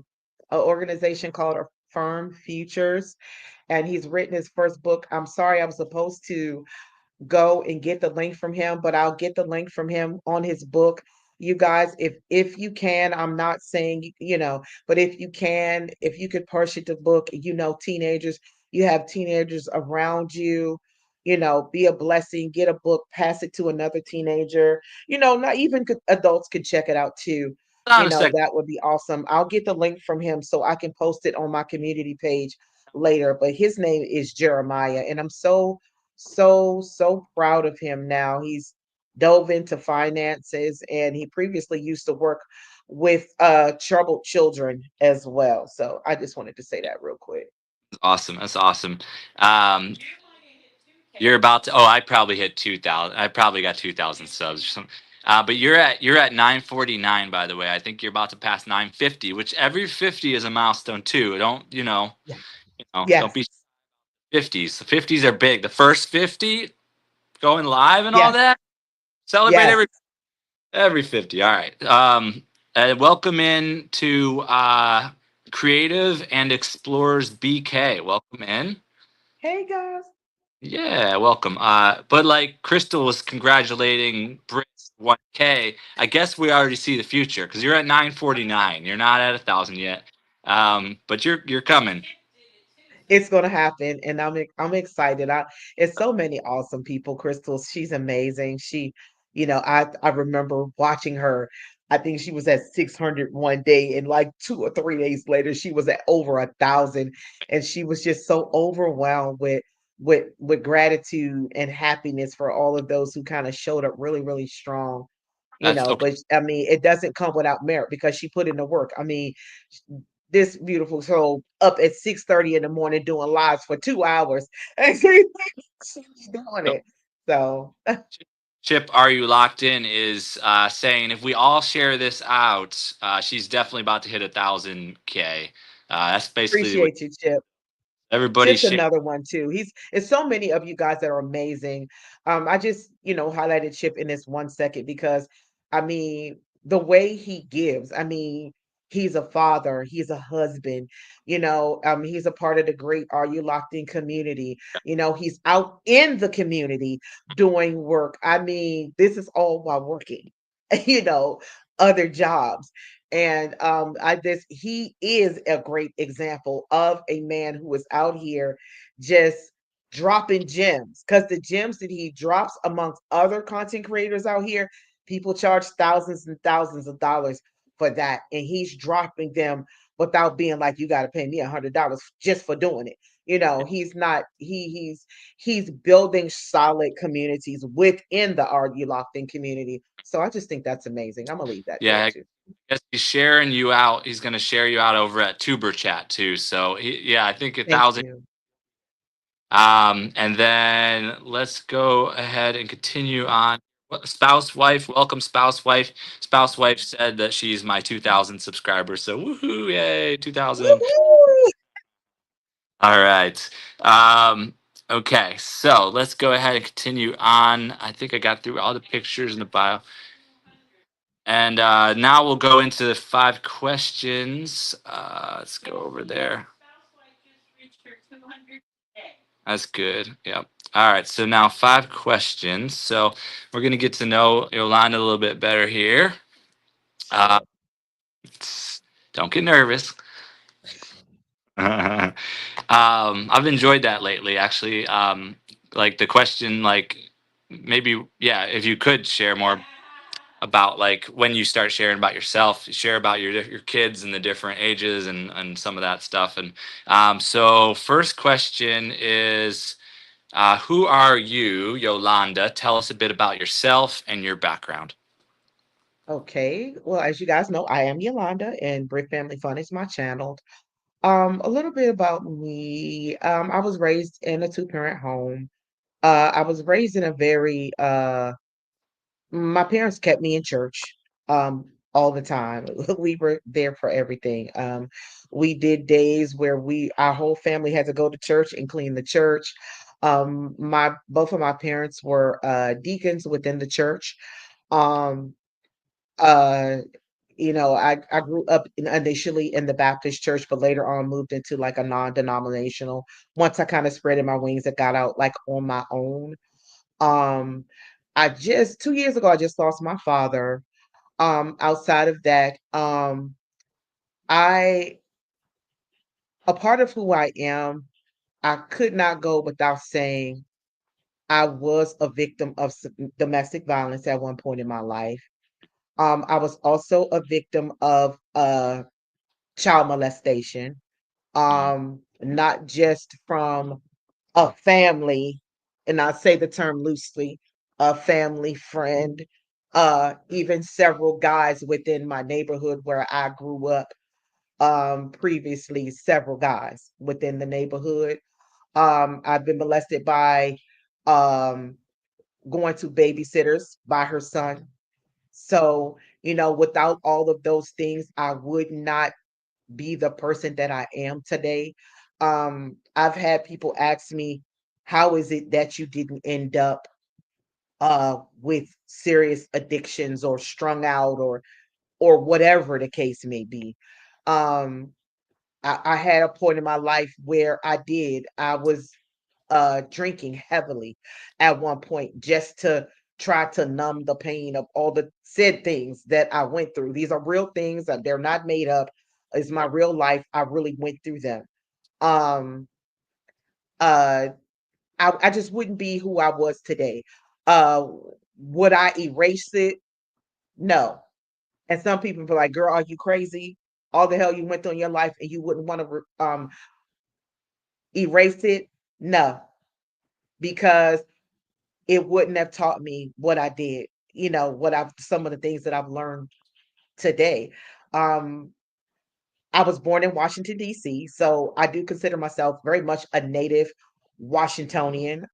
B: organization called Affirm Futures, and he's written his first book. I'm sorry, I was supposed to go and get the link from him, but I'll get the link from him on his book. You guys, if you can, I'm not saying, but if you can, if you could purchase the book, teenagers, you have teenagers around you, be a blessing, get a book, pass it to another teenager. Not even adults could check it out too.
A: on a second.
B: That would be awesome. I'll get the link from him so I can post it on my community page later. But his name is Jeremiah, and I'm so proud of him now. He's dove into finances, and he previously used to work with troubled children as well. So I just wanted to say that real quick.
A: Awesome. That's awesome. Um, you're about to. Oh, I probably hit 2,000. I probably got 2,000 subs or something. But you're at 949, by the way. I think you're about to pass 950, which every 50 is a milestone too.
B: Yeah.
A: Don't
B: Yes.
A: be 50s. The 50s are big. The first 50 going live and all
B: Yes.
A: that. Celebrate
B: Yes.
A: every 50. All right. Welcome in to Creative and Explorers BK. Welcome in.
B: Hey guys.
A: Yeah, welcome. But like Crystal was congratulating Britt's 1K. I guess we already see the future because you're at 949. You're not at 1,000 yet. But you're coming.
B: It's gonna happen, and I'm excited. It's so many awesome people. Crystal, she's amazing. I remember watching her. I think she was at 600 one day, and like 2 or 3 days later, she was at over 1,000, and she was just so overwhelmed with gratitude and happiness for all of those who kind of showed up really, really strong.
A: That's okay.
B: But I mean, it doesn't come without merit because she put in the work. I mean, this beautiful soul up at 6:30 in the morning doing lives for 2 hours. And she's doing it. So
A: Chip, are you locked in? Is saying if we all share this out, she's definitely about to hit 1,000K. That's basically what
B: appreciate you, Chip.
A: everybody
B: Chip's
A: shares.
B: another one too. It's so many of you guys that are amazing. I just, highlighted Chip in this 1 second because I mean, the way he gives, I mean, he's a father, he's a husband, he's a part of the great Are You Locked In community. He's out in the community doing work. I mean, this is all while working, you know, other jobs. And he is a great example of a man who is out here just dropping gems, because the gems that he drops amongst other content creators out here, people charge thousands and thousands of dollars for that, and he's dropping them without being like, you got to pay me $100 just for doing it. He's not he's building solid communities within the Are You Locked In community. So I just think that's amazing. I'm gonna leave that there
A: Yeah, I
B: too.
A: guess he's sharing you out. He's going to share you out over at Tuber Chat too. So yeah, I think a
B: Thank
A: thousand.
B: you.
A: And then let's go ahead and continue on. Spouse wife, welcome spouse wife. Spouse wife said that she's my 2,000 subscribers. So woohoo, yay, 2,000.
B: Woo-hoo!
A: All right. Um, okay, so let's go ahead and continue on. I think I got through all the pictures in the bio. And now we'll go into the 5 questions. Let's go over there. That's good. Yep. All right. So now 5 questions. So we're gonna get to know Yolanda a little bit better here. Uh, don't get nervous. I've enjoyed that lately, actually. Like the question, like maybe, yeah, if you could share more about like when you start sharing about yourself, share about your kids and the different ages and some of that stuff. And so, first question is, who are you, Yolanda? Tell us a bit about yourself and your background.
B: Okay. Well, as you guys know, I am Yolanda, and Brick Family Fun is my channel. A little bit about me. I was raised in a two-parent home. I was raised in a very my parents kept me in church all the time. We were there for everything. We did days where our whole family had to go to church and clean the church. My both of my parents were deacons within the church. Um uh I grew up initially in the Baptist church, but later on moved into like a non-denominational. Once I kind of spread my wings and got out like on my own. Um, I just 2 years ago, I just lost my father. Outside of that, I a part of who I am, I could not go without saying I was a victim of domestic violence at one point in my life. I was also a victim of child molestation,
A: Mm,
B: not just from a family, and I say the term loosely, a family friend, even several guys within my neighborhood where I grew up, previously, several guys within the neighborhood. I've been molested by um, going to babysitters by her son. So, without all of those things, I would not be the person that I am today. I've had people ask me, how is it that you didn't end up with serious addictions or strung out or whatever the case may be. Um, I had a point in my life where I did. I was drinking heavily at one point just to try to numb the pain of all the said things that I went through. These are real things, they're not made up. It's my real life. I really went through them. Um uh I just wouldn't be who I was today. Uh would I erase it? No. And some people be like, girl, are you crazy? All the hell you went through in your life and you wouldn't want to erase it? No, because it wouldn't have taught me what I did, what I've some of the things that I've learned today. Um, I was born in Washington, D.C., so I do consider myself very much a native Washingtonian,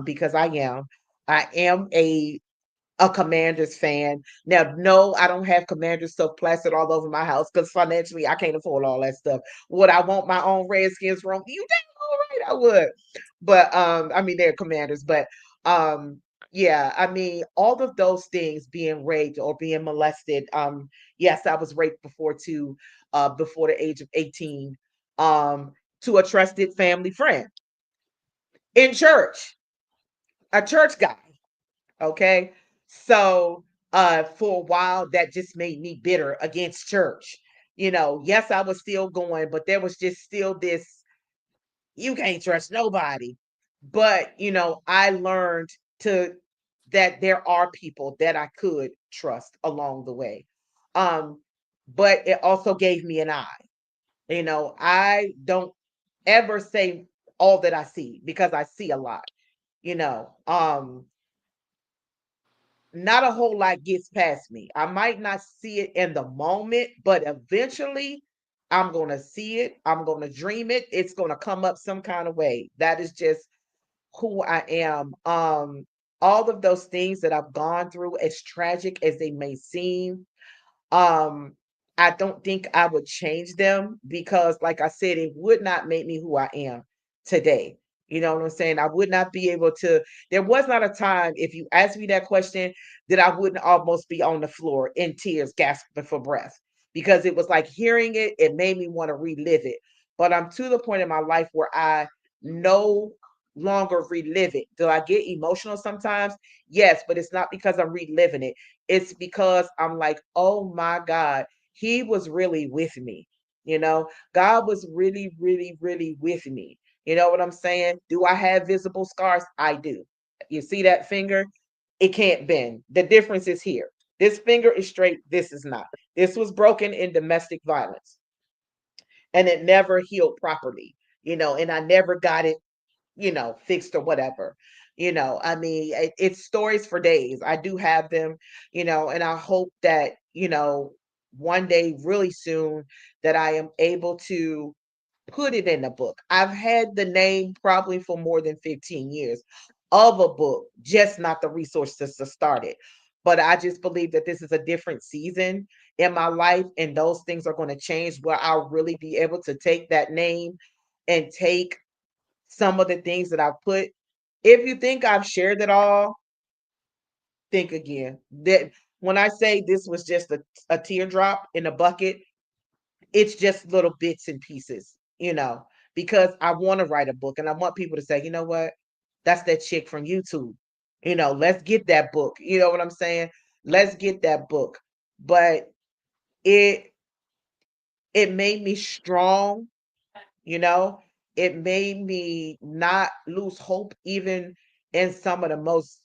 B: because I am. I am a Commanders fan. Now, no, I don't have Commanders stuff plastered all over my house because financially I can't afford all that stuff. Would I want my own Redskins room? You damn all right, I would. But I mean they're Commanders, but um yeah, I mean all of those things being raped or being molested. Yes, I was raped before too, before the age of 18, um, to a trusted family friend in church, a church guy. Okay. So for a while that just made me bitter against church. Yes, I was still going, but there was just still this, you can't trust nobody. But I learned to that there are people that I could trust along the way. Um, but it also gave me an eye. I don't ever say all that I see because I see a lot. You know, um, Not a whole lot gets past me. I might not see it in the moment, but eventually I'm going to see it. I'm going to dream it. It's going to come up some kind of way. That is just who I am. All of those things that I've gone through, as tragic as they may seem, um, I don't think I would change them because, like I said, it would not make me who I am today. You know what I'm saying? I would not be able to. There was not a time, if you asked me that question, that I wouldn't almost be on the floor in tears, gasping for breath, because it was like hearing it, it made me want to relive it. But I'm to the point in my life where I no longer relive it. Do I get emotional sometimes? Yes, but it's not because I'm reliving it. It's because I'm like, oh my God, he was really with me. God was really, really, really with me. You know what I'm saying? Do I have visible scars? I do. You see that finger? It can't bend. The difference is here. This finger is straight. This is not. This was broken in domestic violence and it never healed properly, and I never got it, fixed or whatever. I mean, it's stories for days. I do have them, and I hope that, one day really soon that I am able to put it in a book. I've had the name probably for more than 15 years of a book, just not the resources to start it. But I just believe that this is a different season in my life, and those things are going to change where I'll really be able to take that name and take some of the things that I've put. If you think I've shared it all, think again. That when I say this was just a teardrop in a bucket, it's just little bits and pieces, because I want to write a book and I want people to say, you know what? That's that chick from YouTube. Let's get that book. You know what I'm saying? Let's get that book. But it it made me strong, you know? It made me not lose hope even in some of the most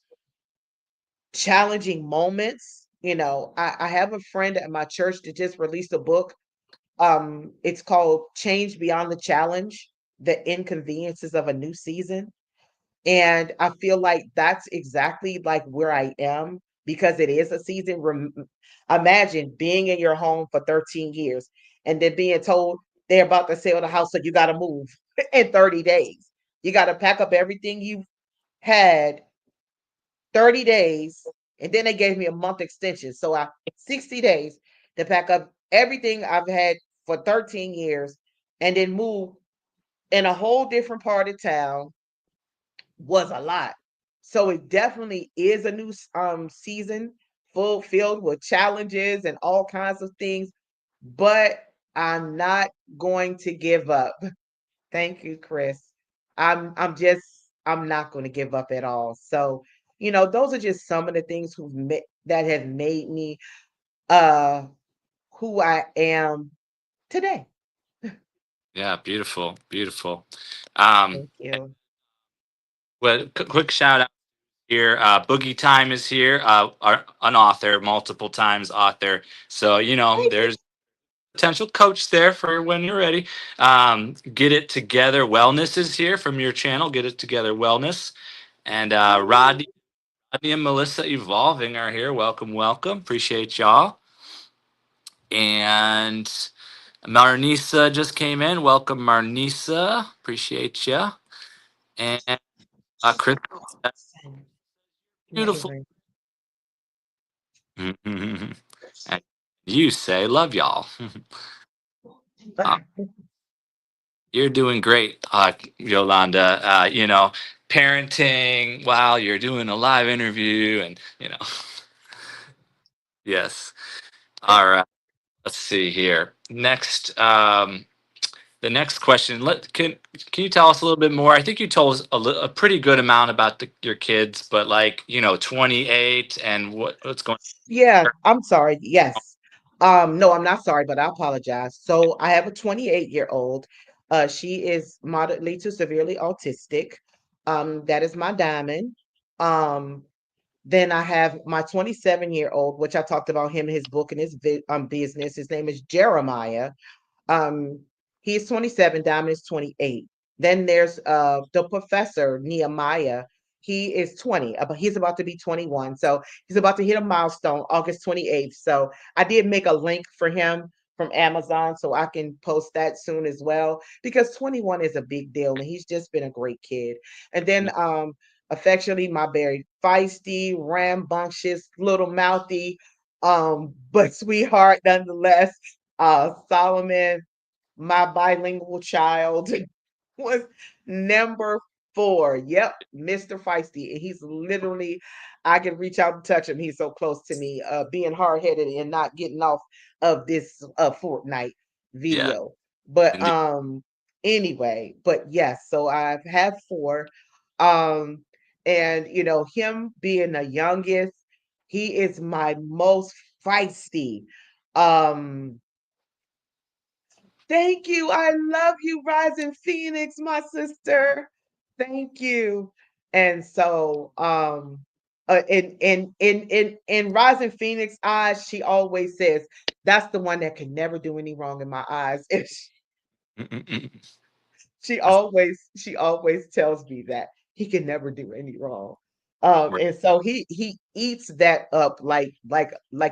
B: challenging moments. I have a friend at my church that just released a book. It's called Change Beyond the Challenge, The Inconveniences of a New Season. And I feel like that's exactly like where I am because it is a season. Imagine being in your home for 13 years and then being told they're about to sell the house, so you got to move in 30 days. You got to pack up everything you had 30 days. And then they gave me a month extension. So 60 days to pack up everything I've had for 13 years and then move in a whole different part of town was a lot. So it definitely is a new season full filled with challenges and all kinds of things, but I'm not going to give up. Thank you, Chris. I'm not going to give up at all. So, those are just some of the things that have made me uh who I am today.
A: Yeah, beautiful, beautiful. Um,
B: Thank you.
A: well, quick shout out here. Boogie Time is here. An author, multiple times author. So
B: Thank you.
A: there's potential coach there for when you're ready. Get It Together Wellness is here from your channel. Get It Together Wellness, and Rodney and Melissa Evolving are here. Welcome, welcome. Appreciate y'all. And Marnisa just came in. Welcome, Marnisa. Appreciate you. And Chris, beautiful.
B: Amazing.
A: And you say, love y'all. Uh, you're doing great, Yolanda. Parenting while you're doing a live interview, and yes. All right. Let's see here. Next, the next question. Can you tell us a little bit more? I think you told us a pretty good amount about your kids, but 28 and what's going.
B: Yeah, I'm sorry. Yes. No, I'm not sorry, but I apologize. So I have a 28-year-old. She is moderately to severely autistic. That is my diamond. Um, then I have my 27-year-old, which I talked about him, his book and his business. His name is Jeremiah. Um, he's 27, Diamond is 28. Then there's the professor, Nehemiah. He is 20, but he's about to be 21. So he's about to hit a milestone August 28th. So I did make a link for him from Amazon so I can post that soon as well because 21 is a big deal and he's just been a great kid. And then affectionately my very feisty, rambunctious, little mouthy, but sweetheart nonetheless, Solomon, my bilingual child, was number 4. Yep, Mr. Feisty. And he's literally, I can reach out and touch him. He's so close to me, being hard headed and not getting off of this Fortnite
A: Yeah.
B: video. But
A: Indeed.
B: anyway, but yes, so I've had 4. Um, and him being the youngest, he is my most feisty. Um Thank you. I love you, Rising Phoenix, my sister. Thank you. And so, in Rising Phoenix eyes, she always says, "That's the one that can never do any wrong in my eyes." And she always tells me that he can never do any wrong.
A: Right.
B: And so he eats that up like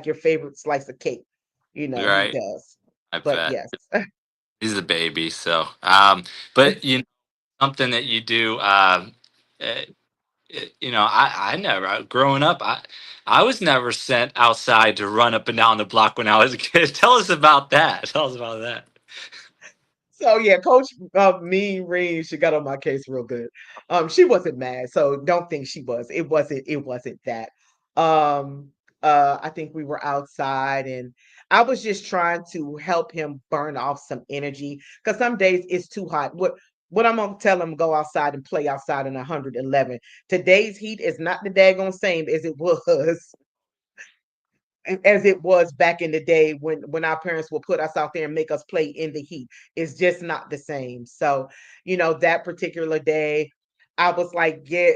B: your favorite slice of cake. He
A: Right.
B: does.
A: I
B: But
A: bet.
B: yes.
A: He's a baby, so but something that you do uh, I never growing up I was never sent outside to run up and down the block when I was a kid. Tell us about that. Tell us about that.
B: So yeah, Coach Mean Green, she got on my case real good. She wasn't mad, so don't think she was. It wasn't that. Um I think we were outside and I was just trying to help him burn off some energy because some days it's too hot. What I'm gonna tell him, go outside and play outside in 111. Today's heat is not the daggone same as it was back in the day when our parents would put us out there and make us play in the heat. It's just not the same. So, that particular day, I was like, yeah,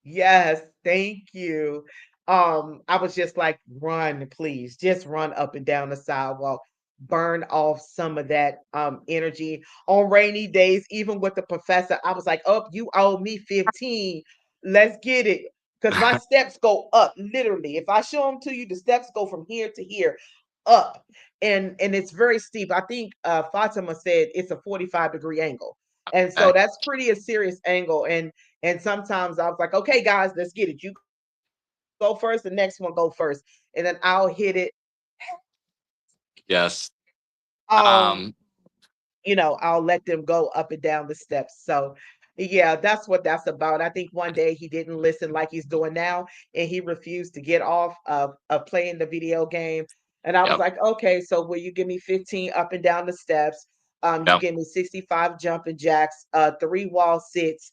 B: yes, thank you. I was just like, run, please, just run up and down the sidewalk, burn off some of that energy. On rainy days, even with the professor, I was like, oh, you owe me 15. Let's get it. Because my steps go up literally. If I show them to you, the steps go from here to here up. And it's very steep. I think Fatima said it's a 45-degree angle. And so
A: Okay.
B: that's pretty a serious angle. And sometimes I was like, okay, guys, let's get it. You go first, the next one go first. And then I'll hit it.
A: Yes.
B: Um,
A: Um
B: I'll let them go up and down the steps. So yeah, that's what that's about. I think one day he didn't listen like he's doing now, and he refused to get off of playing the video game. And I was
A: yep.
B: like, okay, so will you give me 15 up and down the steps? You
A: Yep.
B: give me 65 jumping jacks, three wall sits,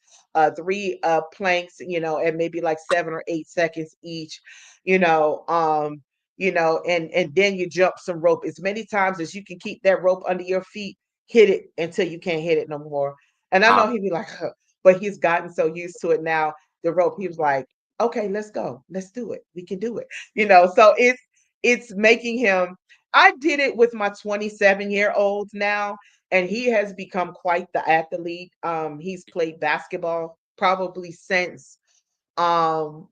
B: three planks, and maybe like 7 or 8 seconds each, you know. And then you jump some rope as many times as you can keep that rope under your feet, hit it until you can't hit it no more. And I
A: Um,
B: know he'd be like, huh, but he's gotten so used to it now. The rope, he was like, okay, let's go, let's do it. We can do it. So it's making him. I did it with my 27-year-old now, and he has become quite the athlete. He's played basketball probably since oh,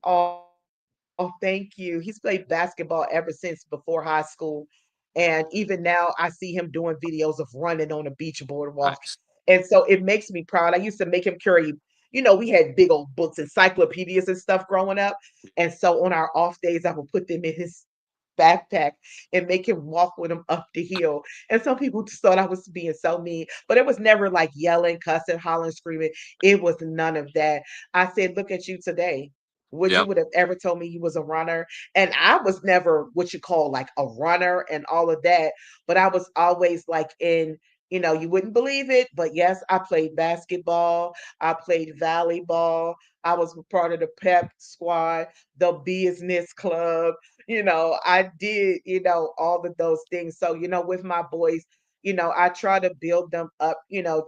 B: thank you. He's played basketball ever since before high school. And even now, I see him doing videos of running on a beach boardwalk.
A: nice.
B: And so it makes me proud. I used to make him carry, we had big old books, encyclopedias and stuff growing up. And so on our off days, I would put them in his backpack and make him walk with him up the hill. And some people just thought I was being so mean, but it was never like yelling, cussing, hollering, screaming. It was none of that. I said, look at you today. Would you
A: Yep.
B: would have ever told me you was a runner? And I was never what you call like a runner and all of that, but I was always like you wouldn't believe it, but yes, I played basketball, I played volleyball, I was part of the pep squad, the business club, I did, all of those things. So, with my boys, I try to build them up,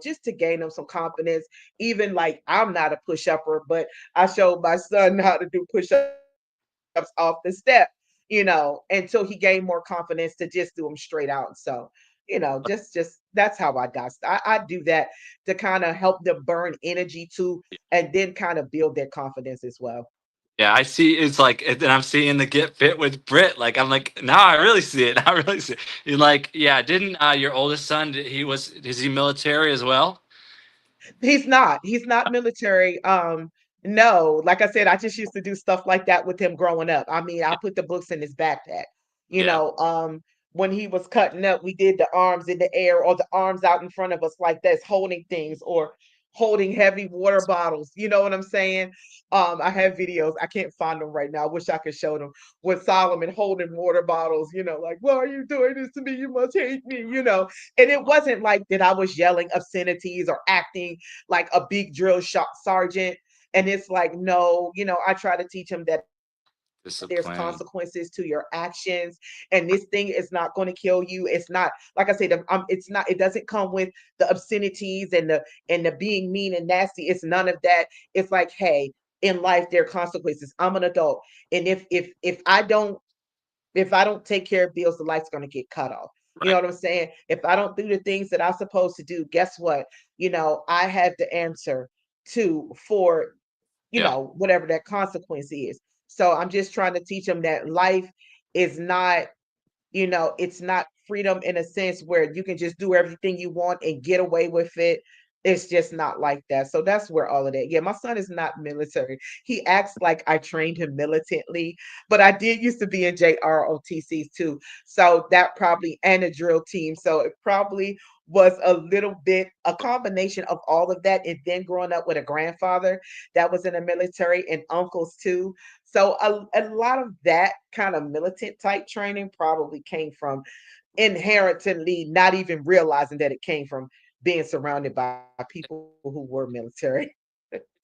B: just to gain them some confidence. Even like I'm not a push upper, but I showed my son how to do push ups off the step, until he gained more confidence to just do them straight out. So, just that's how I got. I do that to kind of help them burn energy too, and then kind of build their confidence as well.
A: Yeah, I see. It's like, and then I'm seeing the get fit with Brit. Like, I'm like, now I really see it. I really see it. You're like, yeah, didn't your oldest son, is he military as well?
B: He's not military. No, like I said, I just used to do stuff like that with him growing up. I mean, I put the books in his backpack. You
A: Yeah.
B: know, um, when he was cutting up, we did the arms in the air or the arms out in front of us like this, holding things or holding heavy water bottles. You know what I'm saying? I have videos. I can't find them right now. I wish I could show them with Solomon holding water bottles, like, why are you doing this to me? You must hate me. And it wasn't like that I was yelling obscenities or acting like a big drill shot sergeant. And it's like, no, I try to teach him that there's
A: Discipline.
B: consequences to your actions, and this thing is not going to kill you. It's not, like I said, it's not, it doesn't come with the obscenities and the being mean and nasty. It's none of that. It's like, hey, in life there are consequences. I'm an adult, and if I don't take care of bills, the light's going to get cut off. You know
A: Right.
B: what I'm saying? If I don't do the things that I'm supposed to do, guess what? I have the answer to for
A: Yeah.
B: whatever that consequence is. So I'm just trying to teach them that life is not, it's not freedom in a sense where you can just do everything you want and get away with it. It's just not like that. So that's where all of that. Yeah, my son is not military. He acts like I trained him militantly, but I did used to be in JROTCs too. So that probably, and a drill team. So it probably was a little bit a combination of all of that. And then growing up with a grandfather that was in the military and uncles too. So a lot of that kind of militant type training probably came from inherently not even realizing that it came from being surrounded by people who were military.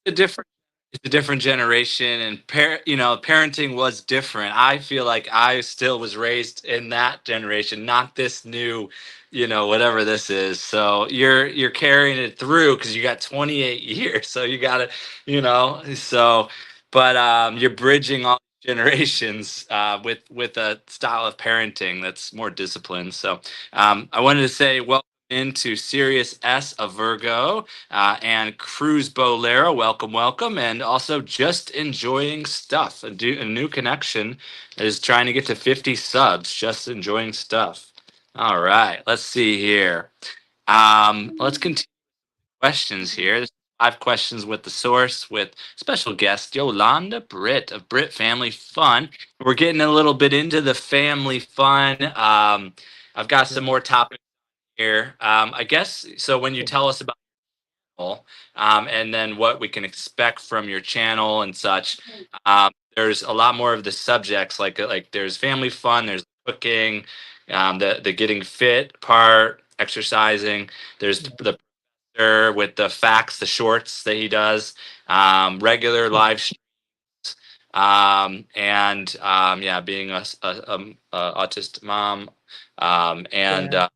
A: A different it's a different generation, and parenting was different. I feel like I still was raised in that generation, not this new, whatever this is. So you're carrying it through because you got 28 years. So you got to, so but you're bridging all generations with a style of parenting that's more disciplined. So I wanted to say welcome into Sirius S, a Virgo, and Cruz Bolero. Welcome, welcome. And also just enjoying stuff. A new connection is trying to get to 50 subs. Just enjoying stuff. All right. Let's see here. Let's continue questions here. There's 5 questions with the source with special guest Yolanda Britt of Britt Family Fun. We're getting a little bit into the family fun. I've got some more topics here. I guess so. When you tell us about and then what we can expect from your channel and such. There's a lot more of the subjects, like there's family fun, there's cooking, the getting fit part, exercising. There's the with the facts, the shorts that he does, regular live streams, and yeah, being a autistic mom, and
B: Yeah.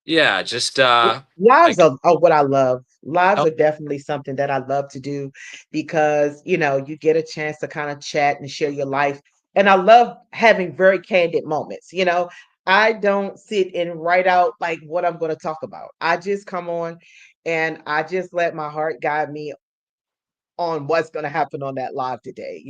A: yeah, just
B: Lives
A: like
B: are what I love. Lives
A: oh,
B: are definitely something that I love to do because, you get a chance to kind of chat and share your life. And I love having very candid moments. I don't sit and write out like what I'm going to talk about. I just come on and I just let my heart guide me on what's going to happen on that live today.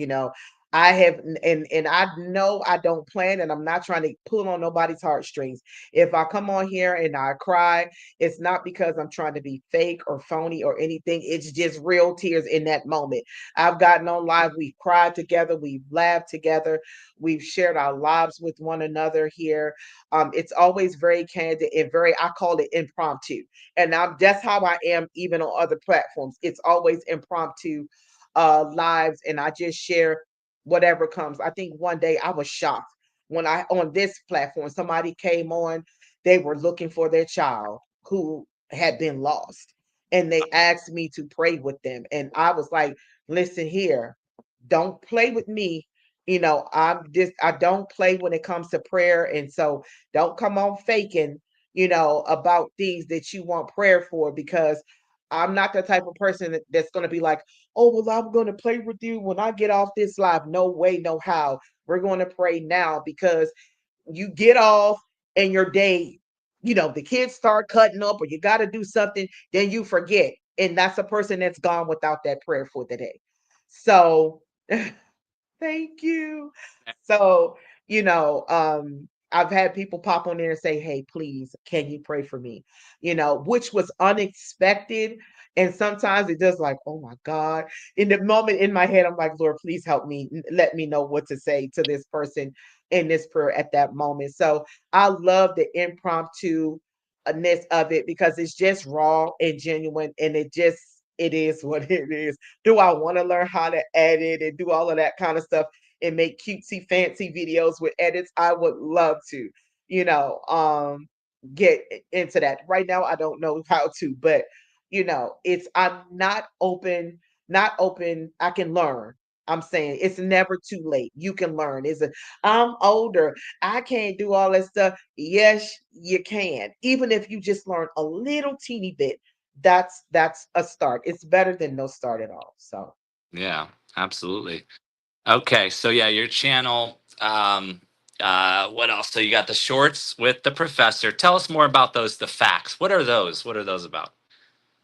B: I have, and I know I don't plan, and I'm not trying to pull on nobody's heartstrings. If I come on here and I cry, it's not because I'm trying to be fake or phony or anything. It's just real tears in that moment. I've gotten on live, we've cried together, we've laughed together, we've shared our lives with one another here. It's always very candid and very, I call it impromptu, and that's how I am even on other platforms. It's always impromptu lives, and I just share whatever comes. I think one day I was shocked when I on this platform somebody came on, they were looking for their child who had been lost, and they asked me to pray with them, and I was like, listen here, don't play with me. I don't play when it comes to prayer, and so don't come on faking about things that you want prayer for, because I'm not the type of person that's going to be like, oh, well, I'm going to play with you when I get off this live. No way, no how. We're going to pray now, because you get off and your day, the kids start cutting up or you got to do something, then you forget. And that's a person that's gone without that prayer for the day. So thank you. So, I've had people pop on there and say, "Hey, please, can you pray for me?" Which was unexpected. And sometimes it does like, oh my God. In the moment in my head, I'm like, Lord, please help me. Let me know what to say to this person in this prayer at that moment. So I love the impromptu ness of it because it's just raw and genuine, and it is what it is. Do I want to learn how to edit and do all of that kind of stuff and make cutesy fancy videos with edits? I would love to, you know, um, get into that. Right now, I don't know how to, but it's I'm not open, not open. I can learn. I'm saying it's never too late. You can learn. I'm older. I can't do all that stuff. Yes, you can. Even if you just learn a little teeny bit, that's a start. It's better than no start at all. So
A: Yeah, absolutely. Okay, so yeah, your channel. What else? So you got the shorts with the professor. Tell us more about those. The facts. What are those? What are those about?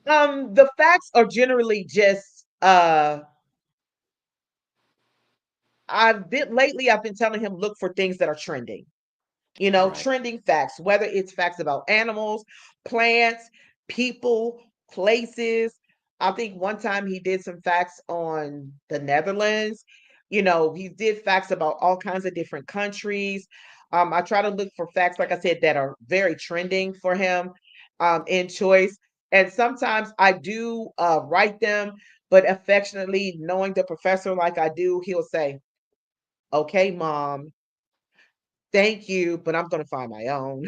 B: the facts are generally just I've been telling him look for things that are trending.
A: Right.
B: Trending facts, whether it's facts about animals, plants, people, places. I think one time he did some facts on the Netherlands. He did facts about all kinds of different countries. I try to look for facts, like I said, that are very trending for him in choice. And sometimes I do write them, but affectionately, knowing the professor like I do, he'll say, okay, mom, thank you, but I'm going to find my own.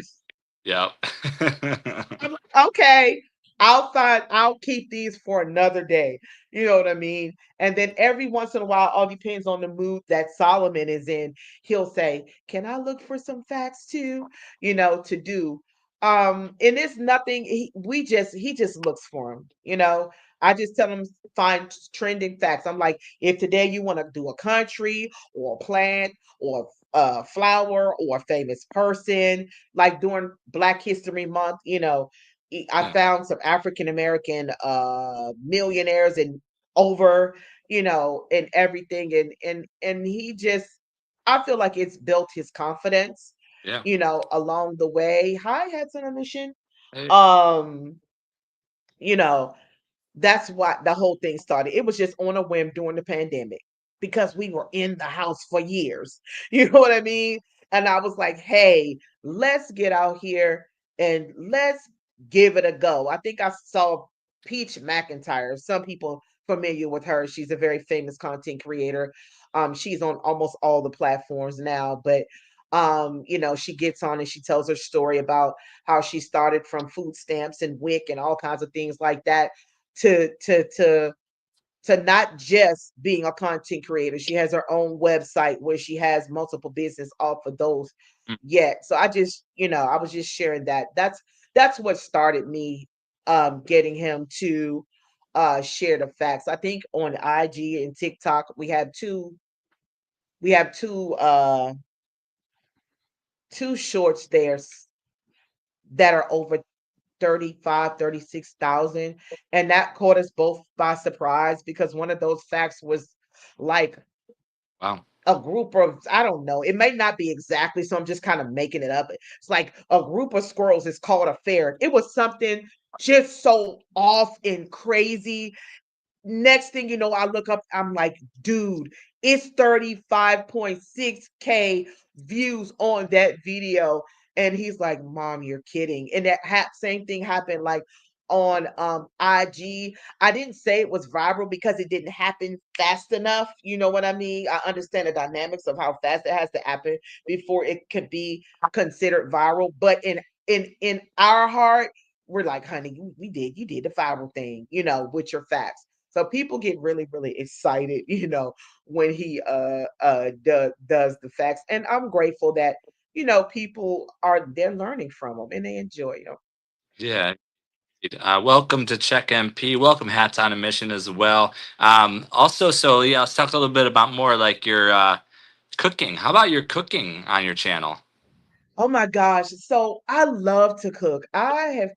A: Yep.
B: I'm like, okay, I'll keep these for another day. You know what I mean? And then every once in a while, all depends on the mood that Solomon is in. He'll say, can I look for some facts too? To do. And it's nothing, he just looks for them. I just tell him find trending facts. I'm like, if today you want to do a country or a plant or a flower or a famous person, like during Black History Month, I
A: Yeah.
B: found some African American millionaires and over, and everything, and he just, I feel like it's built his confidence,
A: Yeah.
B: along the way. Hi, Hudson on Mission.
A: Hey.
B: Um, you know, that's why the whole thing started. It was just on a whim during the pandemic because we were in the house for years. You know what I mean? And I was like, hey, let's get out here and let's give it a go. I think I saw Peach McIntyre. Some people familiar with her. She's a very famous content creator. She's on almost all the platforms now, but she gets on and she tells her story about how she started from food stamps and WIC and all kinds of things like that to to to to not just being a content creator. She has her own website where she has multiple business off of those
A: Mm.
B: yet. So I was just sharing that. That's what started me getting him to share the facts. I think on IG and TikTok we have two shorts there that are over 35, 36,000, and that caught us both by surprise because one of those facts was like
A: Wow.
B: a group of, I don't know, it may not be exactly, so I'm just kind of making it up. It's like a group of squirrels is called a ferret. It was something just so off and crazy. Next thing you know, I look up, I'm like, dude, it's 35.6K views on that video. And he's like, Mom, you're kidding. And that same thing happened like on IG. I didn't say it was viral because it didn't happen fast enough. You know what I mean? I understand the dynamics of how fast it has to happen before it could be considered viral. But in our heart, we're like, honey, you did the viral thing, with your facts. So people get really, really excited, when he does the facts. And I'm grateful that, people they're learning from him and they enjoy them.
A: Yeah. Welcome to Check MP. Welcome Hats on a Mission as well. Also, so yeah, let's talk a little bit about more like your cooking. How about your cooking on your channel?
B: Oh my gosh. So I love to cook. I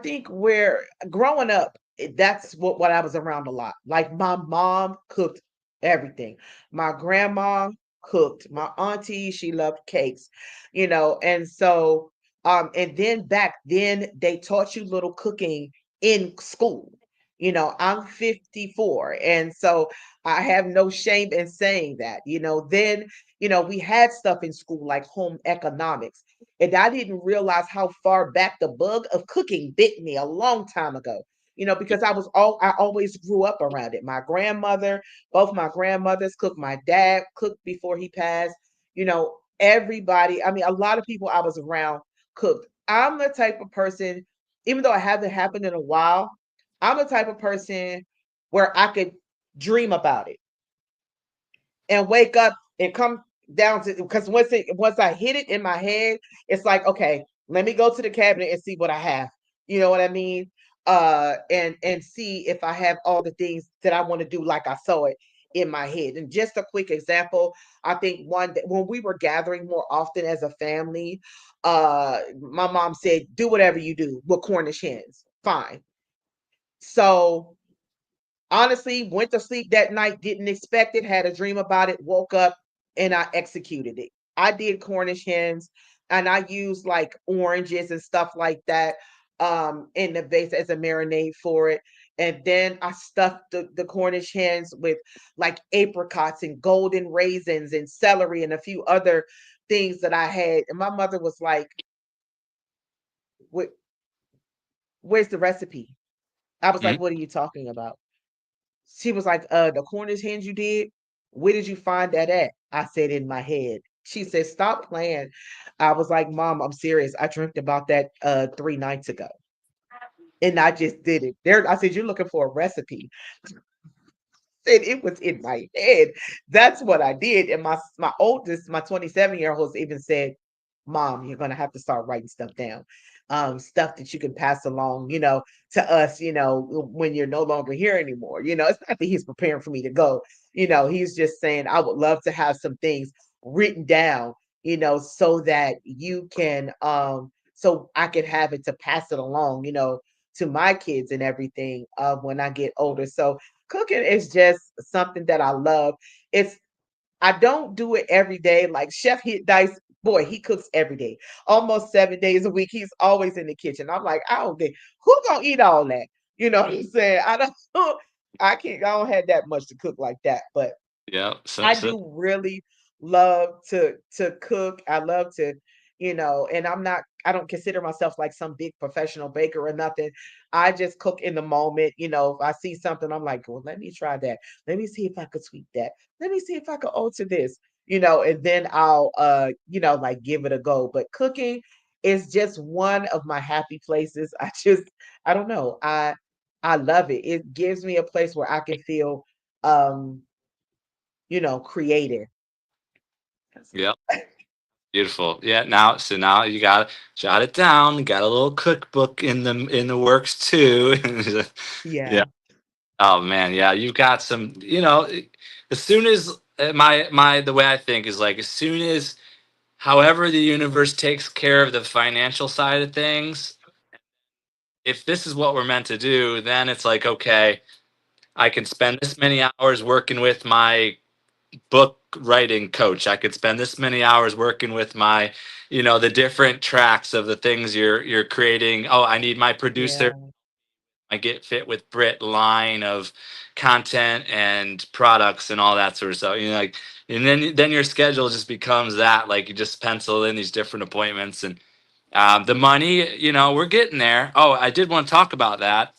B: think where growing up, that's what I was around a lot. Like my mom cooked everything. My grandma cooked. My auntie, she loved cakes, and so and then back then they taught you little cooking in school. I'm 54, and so I have no shame in saying that. Then, we had stuff in school like home economics, and I didn't realize how far back the bug of cooking bit me a long time ago. Because I always grew up around it. Both my grandmothers cooked, my dad cooked before he passed. Everybody, I mean, a lot of people I was around cooked. I'm the type of person, even though it hasn't happened in a while, I'm the type of person where I could dream about it, and wake up and come down to, because once I hit it in my head, it's like, okay, let me go to the cabinet and see what I have. You know what I mean? And see if I have all the things that I want to do like I saw it in my head. And just a quick example, I think one that when we were gathering more often as a family, my mom said, do whatever you do with Cornish hens. Fine. So honestly, went to sleep that night, didn't expect it, had a dream about it, woke up, and I executed it. I did Cornish hens, and I used like oranges and stuff like that in the base as a marinade for it. And then I stuffed the Cornish hens with like apricots and golden raisins and celery and a few other things that I had. And my mother was like, Where's the recipe?" I was
A: Mhm.
B: like, "What are you talking about?" She was like, the Cornish hens you did, where did you find that at?" I said, "In my head." She said, "Stop playing." I was like, "Mom, I'm serious. I dreamt about that 3 nights ago. And I just did it." There, I said, "You're looking for a recipe." And it was in my head. That's what I did. And my oldest, my 27-year-old, even said, "Mom, you're gonna have to start writing stuff down. Stuff that you can pass along, to us, when you're no longer here anymore." It's not that he's preparing for me to go. He's just saying, I would love to have some things written down, so that you can so I can have it to pass it along, to my kids and everything when I get older. So cooking is just something that I love. It's I don't do it every day. Like Chef Hit Dice, boy, he cooks every day, almost 7 days a week. He's always in the kitchen. I'm like, I don't think who gonna eat all that? You know what I'm saying? I don't. I can't. I don't have that much to cook like that, but
A: Yeah. So,
B: I
A: so
B: do really love to cook. I love to, and I don't consider myself like some big professional baker or nothing. I just cook in the moment. If I see something, I'm like, well, let me try that. Let me see if I could tweak that. Let me see if I could alter this, and then I'll like give it a go. But cooking is just one of my happy places. I don't know. I love it. It gives me a place where I can feel um creative. That's
A: yeah, beautiful. Yeah. Now you got to jot it down. You got a little cookbook in the works too. Yeah.
B: yeah,
A: Oh man, yeah, you've got some, as soon as my the way I think is like as soon as however the universe takes care of the financial side of things, if this is what we're meant to do, then it's like, okay, I can spend this many hours working with my book writing coach. I could spend this many hours working with my, the different tracks of the things you're creating. Oh, I need my producer.
B: yeah,
A: I get fit with Brit line of content and products and all that sort of stuff. Like, and then your schedule just becomes that. Like you just pencil in these different appointments and the money. We're getting there. Oh, I did want to talk about that.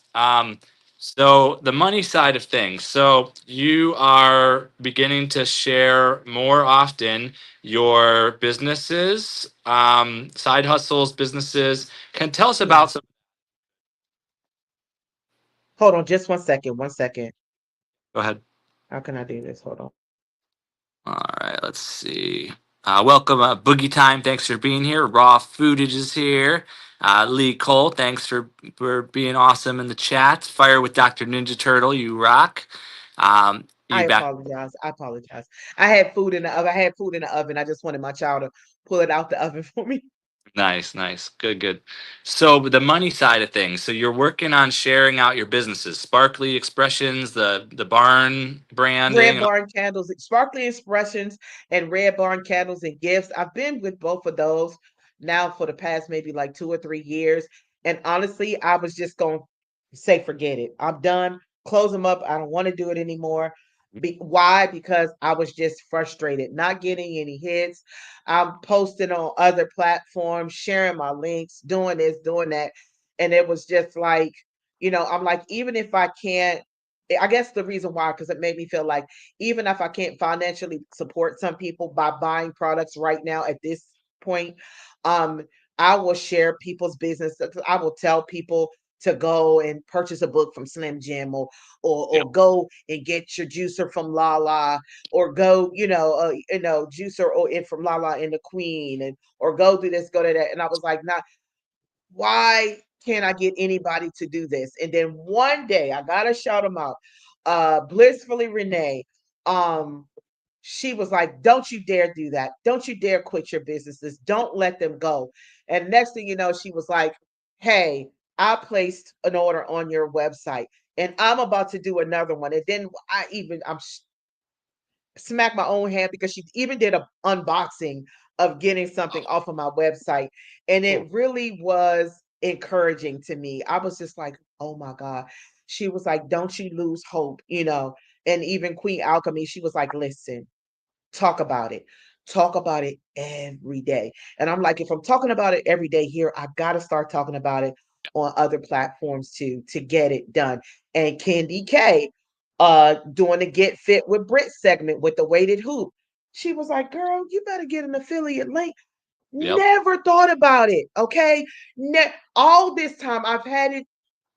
A: So the money side of things. So you are beginning to share more often your businesses, side hustles, businesses. Can tell us
B: yeah.
A: about some.
B: Hold on, just 1 second. 1 second.
A: Go ahead.
B: How can I do this? Hold on.
A: All right, let's see. Welcome, Boogie Time. Thanks for being here. Raw Footage is here. Lee Cole, thanks for being awesome in the chat. Fire with Dr. Ninja Turtle, you rock.
B: I
A: You back?
B: apologize. I apologize. I had food in the oven. I had food in the oven. I just wanted my child to pull it out the oven for me.
A: Nice, nice, good, good. So the money side of things. So you're working on sharing out your businesses, Sparkly Expressions, the barn branding,
B: Red
A: and all.
B: Barn Candles, Sparkly Expressions, and Red Barn Candles and Gifts. I've been with both of those now for the past maybe like 2 or 3 years. And honestly, I was just going to say, forget it. I'm done. Close them up. I don't want to do it anymore. Why? Because I was just frustrated, not getting any hits. I'm posting on other platforms, sharing my links, doing this, doing that. And it was just like, I'm like, even if I can't, I guess the reason why, because it made me feel like even if I can't financially support some people by buying products right now at this point, um, I will share people's business. I will tell people to go and purchase a book from Slim Jim,
A: Yep.
B: or go and get your juicer from Lala, or go, juicer or in from Lala and the Queen, and or go do this, go to that. And I was like, nah, why can't I get anybody to do this? And then one day I gotta shout them out. Blissfully Renee, um, she was like, don't you dare do that. Don't you dare quit your businesses. Don't let them go. And next thing you know, she was like, hey, I placed an order on your website and I'm about to do another one. And then I'm smack my own hand because she even did a unboxing of getting something off of my website. And
A: Cool.
B: it really was encouraging to me. I was just like, oh my God. She was like, don't you lose hope, And even Queen Alchemy, she was like, listen, talk about it. Talk about it every day. And I'm like, if I'm talking about it every day here, I gotta start talking about it on other platforms too to get it done. And Candy K, doing the Get Fit with Brit segment with the weighted hoop. She was like, girl, you better get an affiliate link.
A: Yep.
B: Never thought about it. Okay. All this time I've had it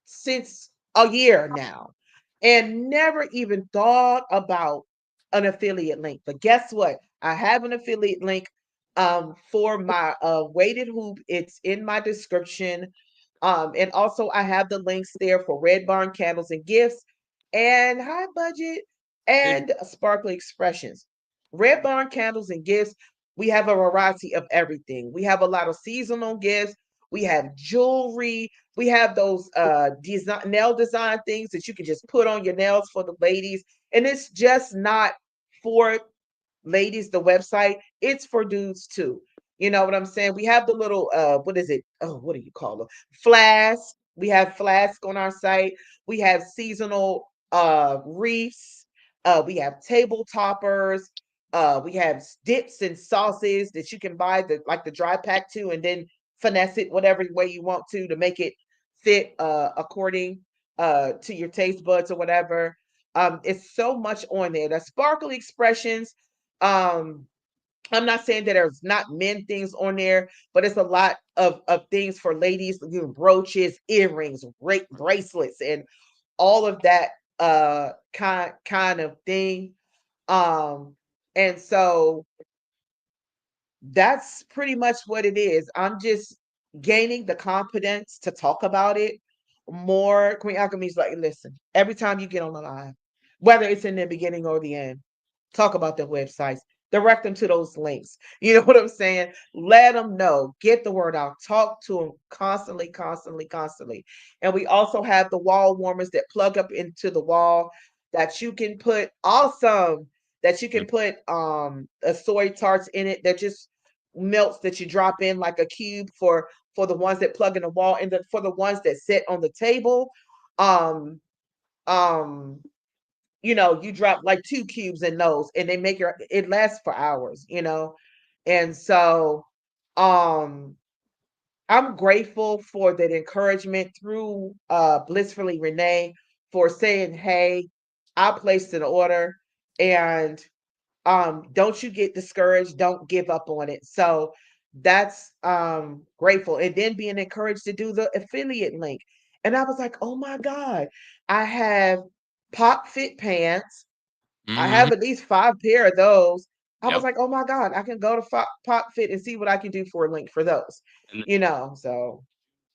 B: since a year now and never even thought about an affiliate link. But guess what? I have an affiliate link for my weighted hoop. It's in my description. And also I have the links there for Red Barn Candles and Gifts and High Budget
A: Good.
B: and Sparkly Expressions. Red Barn Candles and Gifts, we have a variety of everything. We have a lot of seasonal gifts. We have jewelry. We have those nail design things that you can just put on your nails for the ladies. And it's just not for ladies, the website, it's for dudes too. You know what I'm saying? We have the little what is it? Oh, what do you call them? Flask. We have flask on our site. We have seasonal wreaths. We have table toppers. We have dips and sauces that you can buy the dry pack too, and then finesse it whatever way you want to make it fit according to your taste buds or whatever. It's so much on there. The sparkly expressions, um, I'm not saying that there's not men things on there, but it's a lot of things for ladies, brooches, earrings, bracelets, and all of that kind of thing. Um, and so that's pretty much what it is. I'm just gaining the confidence to talk about it more. Queen Alchemy's like, listen, every time you get on the line, whether it's in the beginning or the end, talk about their websites, direct them to those links. You know what I'm saying? Let them know, get the word out, talk to them constantly, constantly, constantly. And we also have the wall warmers that plug up into the wall that you can put awesome that you can put a soy tarts in it that just melts that you drop in like a cube for the ones that plug in the wall and then for the ones that sit on the table. Um um you drop like 2 cubes in those and they make it lasts for hours. And so um I'm grateful for that encouragement through Blissfully Renee for saying, hey, I placed an order and don't you get discouraged, don't give up on it. So that's grateful. And then being encouraged to do the affiliate link. And I was like, oh my God, I have pop fit pants. I
A: Hmm.
B: have at least 5 pair of those. I was
A: Yep.
B: like, oh my God, I can go to pop fit and see what I can do for a link for those.
A: And
B: So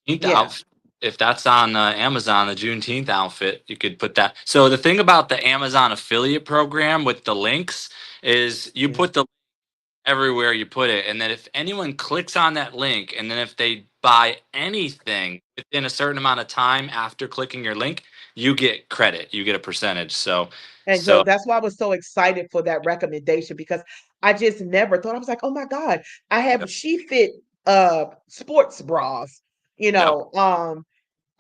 A: the Juneteenth
B: yeah.
A: outfit, if that's on Amazon, the Juneteenth outfit, you could put that. So the thing about the Amazon affiliate program with the links is you
B: Yeah.
A: put the everywhere you put it. And then if anyone clicks on that link and then if they buy anything within a certain amount of time after clicking your link, you get credit. You get a percentage. So
B: And so
A: so
B: that's why I was so excited for that recommendation because I just never thought I was like, oh my God, I have
A: yep,
B: she fit sports bras, you
A: yep.
B: know.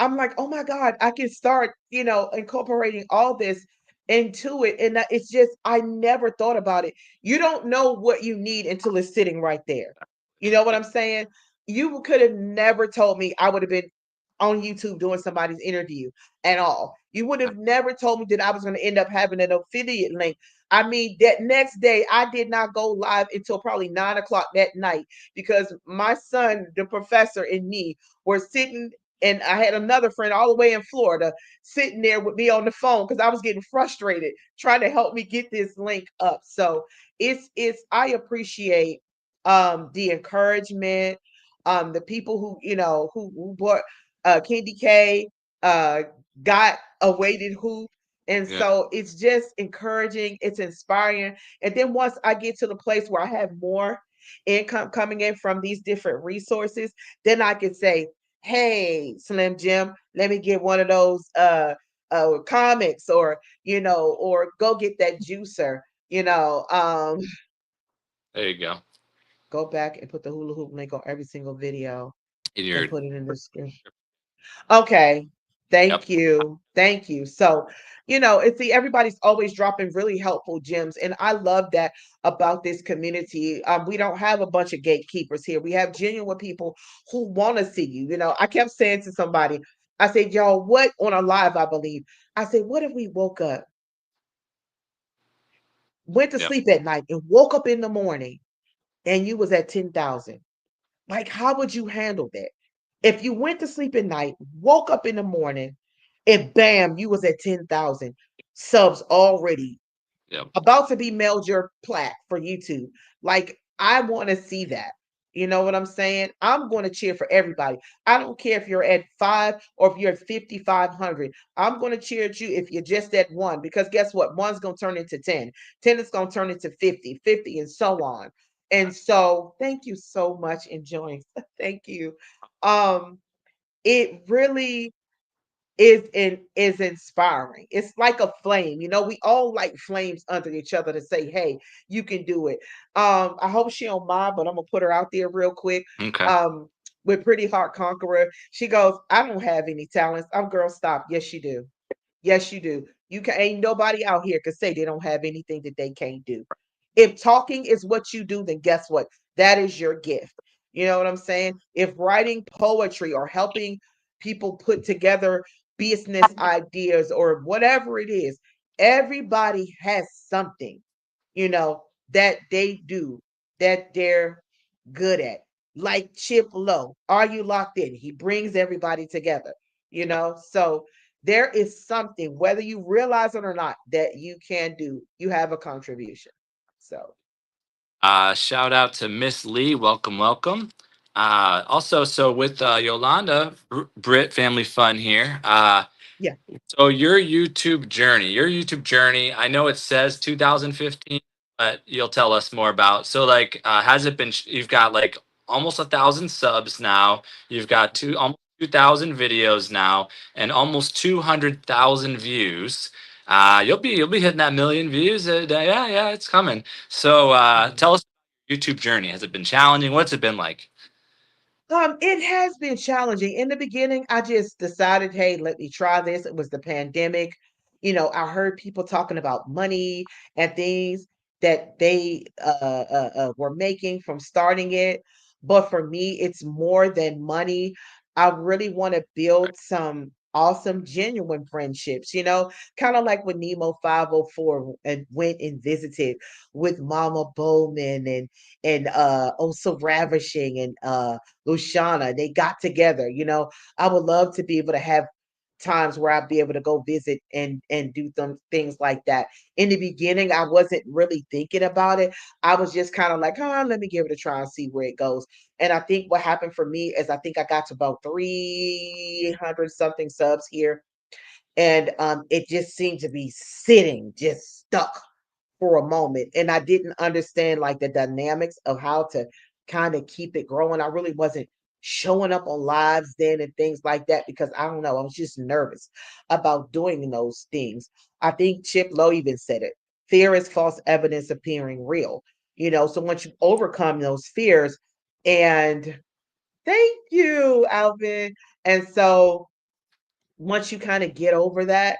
B: I'm like, oh my God, I can start, incorporating all this into it. And it's just, I never thought about it. You don't know what you need until it's sitting right there. You know what I'm saying? You could have never told me I would have been on YouTube doing somebody's interview at all. You would have never told me that I was going to end up having an affiliate link. I mean, that next day, I did not go live until probably 9 o'clock that night because my son, the professor, and me were sitting and I had another friend all the way in Florida sitting there with me on the phone because I was getting frustrated trying to help me get this link up. So it's I appreciate the encouragement, the people who who bought Candy K got a weighted hoop. And
A: Yeah.
B: so it's just encouraging, it's inspiring. And then once I get to the place where I have more income coming in from these different resources, then I could say, hey, Slim Jim, let me get one of those comics, or or go get that juicer,
A: There you go.
B: go back and put the hula hoop link on every single video
A: In
B: and
A: your
B: put it in the screen. Okay.
A: yep.
B: Thank you. Thank you. So, it's everybody's always dropping really helpful gems. And I love that about this community. We don't have a bunch of gatekeepers here. We have genuine people who want to see you. I kept saying to somebody, I said, y'all, what on a live, I believe. I said, what if we woke up, went to
A: Yep.
B: sleep at night, and woke up in the morning and you was at 10,000? Like, how would you handle that? If you went to sleep at night, woke up in the morning, and bam, you was at 10,000 subs already,
A: Yep.
B: about to be mailed your plaque for YouTube. Like, I want to see that. You know what I'm saying? I'm going to cheer for everybody. I don't care if you're at 5 or if you're at 5,500. I'm going to cheer at you if you're just at 1, because guess what? 1's going to turn into 10. 10 is going to turn into 50, 50, and so on. And so, thank you so much, enjoying. Thank you. Um, it really is inspiring. It's like a flame. We all like flames under each other to say, hey, you can do it. I hope she don't mind, but I'm gonna put her out there real quick.
A: Okay.
B: With Pretty Heart Conqueror, she goes, I don't have any talents. I'm girl, stop. Yes, you do. Yes, you do. You can Ain't nobody out here can say they don't have anything that they can't do. If talking is what you do, then guess what? That is your gift. You know what I'm saying? If writing poetry or helping people put together business ideas or whatever it is, everybody has something, that they do, that they're good at. Like Chip Lowe, Are You Locked In? He brings everybody together, So there is something, whether you realize it or not, that you can do. You have a contribution. So,
A: Shout out to Miss Lee. Welcome, welcome. Also, so with Yolanda, Brit Family Fun here.
B: yeah.
A: So your YouTube journey, I know it says 2015, but you'll tell us more about. So like, has it been, you've got like almost 1,000 subs now. You've got almost 2,000 videos now and almost 200,000 views. You'll be hitting that million views. Yeah, yeah, it's coming. So tell us your YouTube journey. Has it been challenging? What's it been like?
B: It has been challenging. In the beginning, I just decided, hey, let me try this. It was the pandemic. I heard people talking about money and things that they were making from starting it. But for me, it's more than money. I really want to build some awesome, genuine friendships, kind of like when Nemo 504 and went and visited with Mama Bowman and also Ravishing and Luciana. They got together. I would love to be able to have times where I'd be able to go visit and do some things like that. In the beginning, I wasn't really thinking about it. I was just kind of like, let me give it a try and see where it goes. And I think what happened for me is I think I got to about 300 something subs here. And it just seemed to be sitting, just stuck for a moment. And I didn't understand like the dynamics of how to kind of keep it growing. I really wasn't showing up on lives then and things like that because I don't know, I was just nervous about doing those things. I think Chip Lowe even said it. Fear is false evidence appearing real. So once you overcome those fears, and thank you, Alvin. And so once you kind of get over that,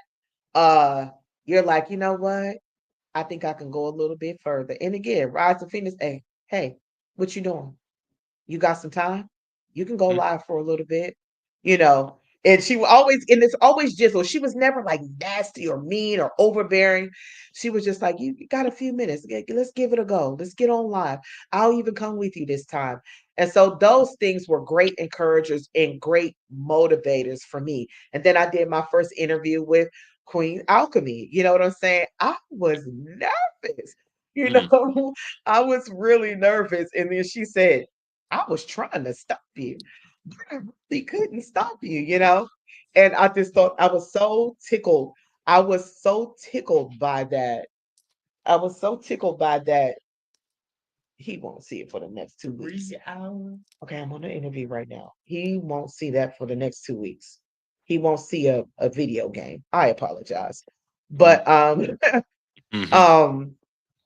B: uh, you're like, you know what? I think I can go a little bit further. And again, Rise of Phoenix, hey, what you doing? You got some time? You can go
A: Mm.
B: live for a little bit, you know. And she would always, and it's always gentle. She was never like nasty or mean or overbearing. She was just like, you got a few minutes. Let's give it a go. Let's get on live. I'll even come with you this time. And so those things were great encouragers and great motivators for me. And then I did my first interview with Queen Alchemy. You know what I'm saying? I was nervous. You
A: Mm.
B: know, I was really nervous. And then she said, I was trying to stop you, but I really couldn't stop you, you know? And I just thought I was so tickled. I was so tickled by that. I was so tickled by that. He won't see it for the next 2 weeks. Okay, I'm on the interview right now. He won't see that for the next 2 weeks. He won't see a video game. I apologize. But
A: Mm-hmm.
B: um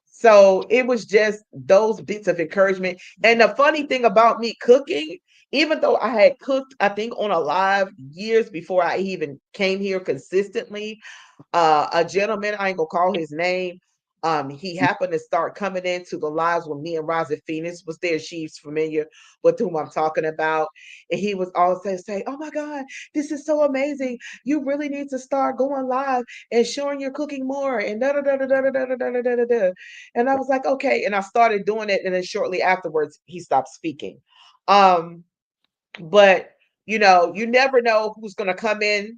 B: so it was just those bits of encouragement. And the funny thing about me cooking, even though I had cooked, I think on a live years before I even came here consistently, a gentleman, I ain't gonna call his name. He happened to start coming into the lives when me and Rosa Phoenix was there. She's familiar with whom I'm talking about. And he was always say, oh my God, this is so amazing. You really need to start going live and showing your cooking more and da da da da da da da da da da da da. And I was like, okay. And I started doing it. And then shortly afterwards, he stopped speaking. Um, but you never know who's gonna come in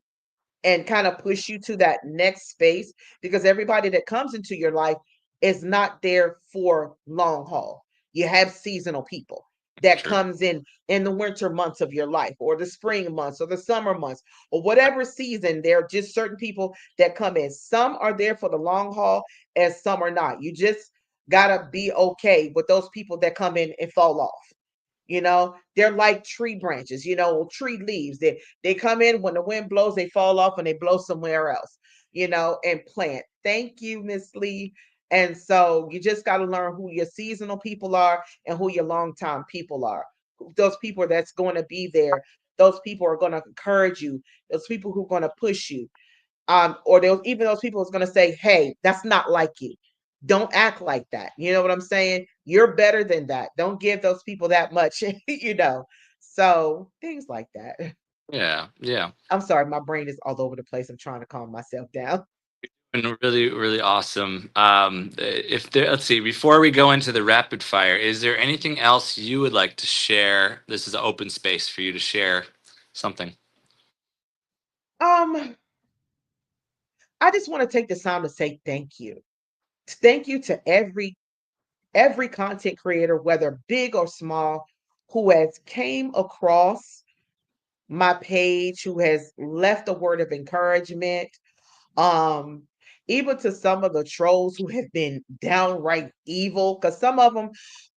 B: and kind of push you to that next space, because everybody that comes into your life is not there for long haul. You have seasonal people that
A: True.
B: comes in the winter months of your life, or the spring months, or the summer months, or whatever season. There are just certain people that come in. Some are there for the long haul and some are not. You just gotta be okay with those people that come in and fall off. They're like tree branches, tree leaves. They come in when the wind blows, they fall off and they blow somewhere else, and plant. Thank you, Miss Lee. And so you just got to learn who your seasonal people are and who your long time people are. Those people that's going to be there, those people are going to encourage you, those people who are going to push you, or even those people who's going to say, hey, that's not like you. Don't act like that. You know what I'm saying? You're better than that. Don't give those people that much, So things like that.
A: Yeah, yeah.
B: I'm sorry, my brain is all over the place. I'm trying to calm myself down.
A: Been really, really awesome. If there, let's see, before we go into the rapid fire, is there anything else you would like to share? This is an open space for you to share something.
B: Um, I just want to take this time to say thank you. Thank you to every content creator, whether big or small, who has came across my page, who has left a word of encouragement, um even to some of the trolls who have been downright evil, because some of them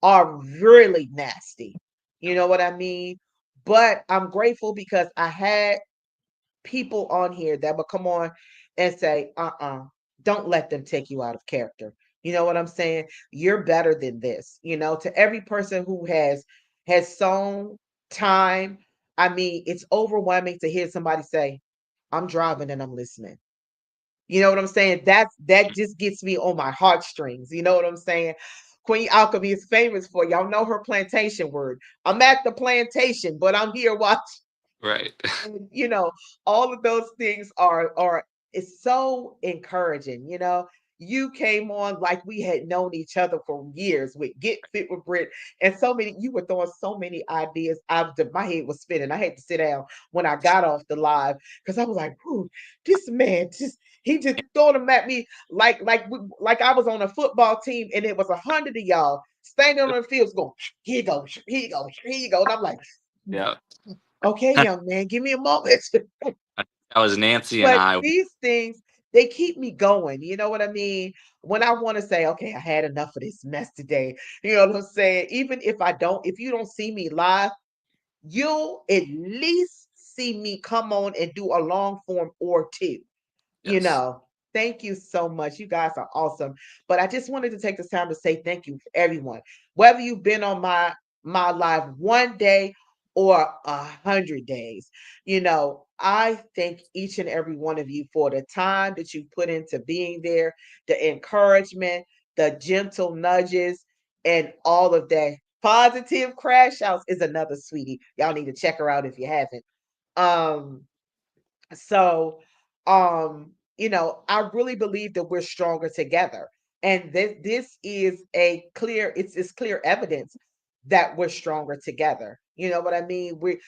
B: are really nasty, you know what I mean? But I'm grateful because I had people on here that would come on and say, don't let them take you out of character. You know what I'm saying? You're better than this. To every person who has sown time, I mean, it's overwhelming to hear somebody say, I'm driving and I'm listening. You know what I'm saying? That just gets me on my heartstrings. You know what I'm saying? Queen Alchemy is famous for, y'all know her plantation word. I'm at the plantation, but I'm here watching.
A: Right.
B: And, all of those things are it's so encouraging. You came on like we had known each other for years with Get Fit with Brit, and you were throwing so many ideas. My head was spinning. I had to sit down when I got off the live because I was like, "Whoo, this man he just throwing them at me like I was on a football team and it was 100 of y'all standing on the fields going, here you go, here you go, here you go," and I'm like,
A: Yeah.
B: okay, young man, give me a moment.
A: That was Nancy and
B: But
A: I.
B: these things, they keep me going. You know what I mean? When I want to say, okay, I had enough of this mess today. You know what I'm saying? Even if you don't see me live, you'll at least see me come on and do a long form or two. you
A: Yes.
B: know Thank you so much. You guys are awesome. But I just wanted to take this time to say thank you for everyone, whether you've been on my live one day or 100 days. I thank each and every one of you for the time that you put into being there, the encouragement, the gentle nudges, and all of that. Positive Crash House is another sweetie. Y'all need to check her out if you haven't. um So, I really believe that we're stronger together. And this is a clear, it's clear evidence that we're stronger together. You know what I mean? We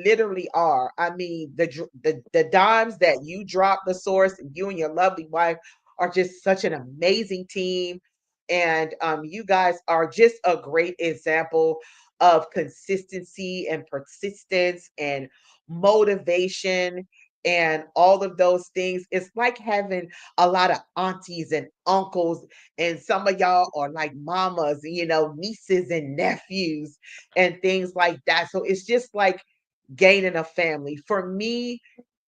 B: literally are. I mean, the dimes that you drop, the source, you and your lovely wife are just such an amazing team. And you guys are just a great example of consistency and persistence and motivation and all of those things. It's like having a lot of aunties and uncles, and some of y'all are like mamas, nieces and nephews and things like that. So it's just like gaining a family. For me,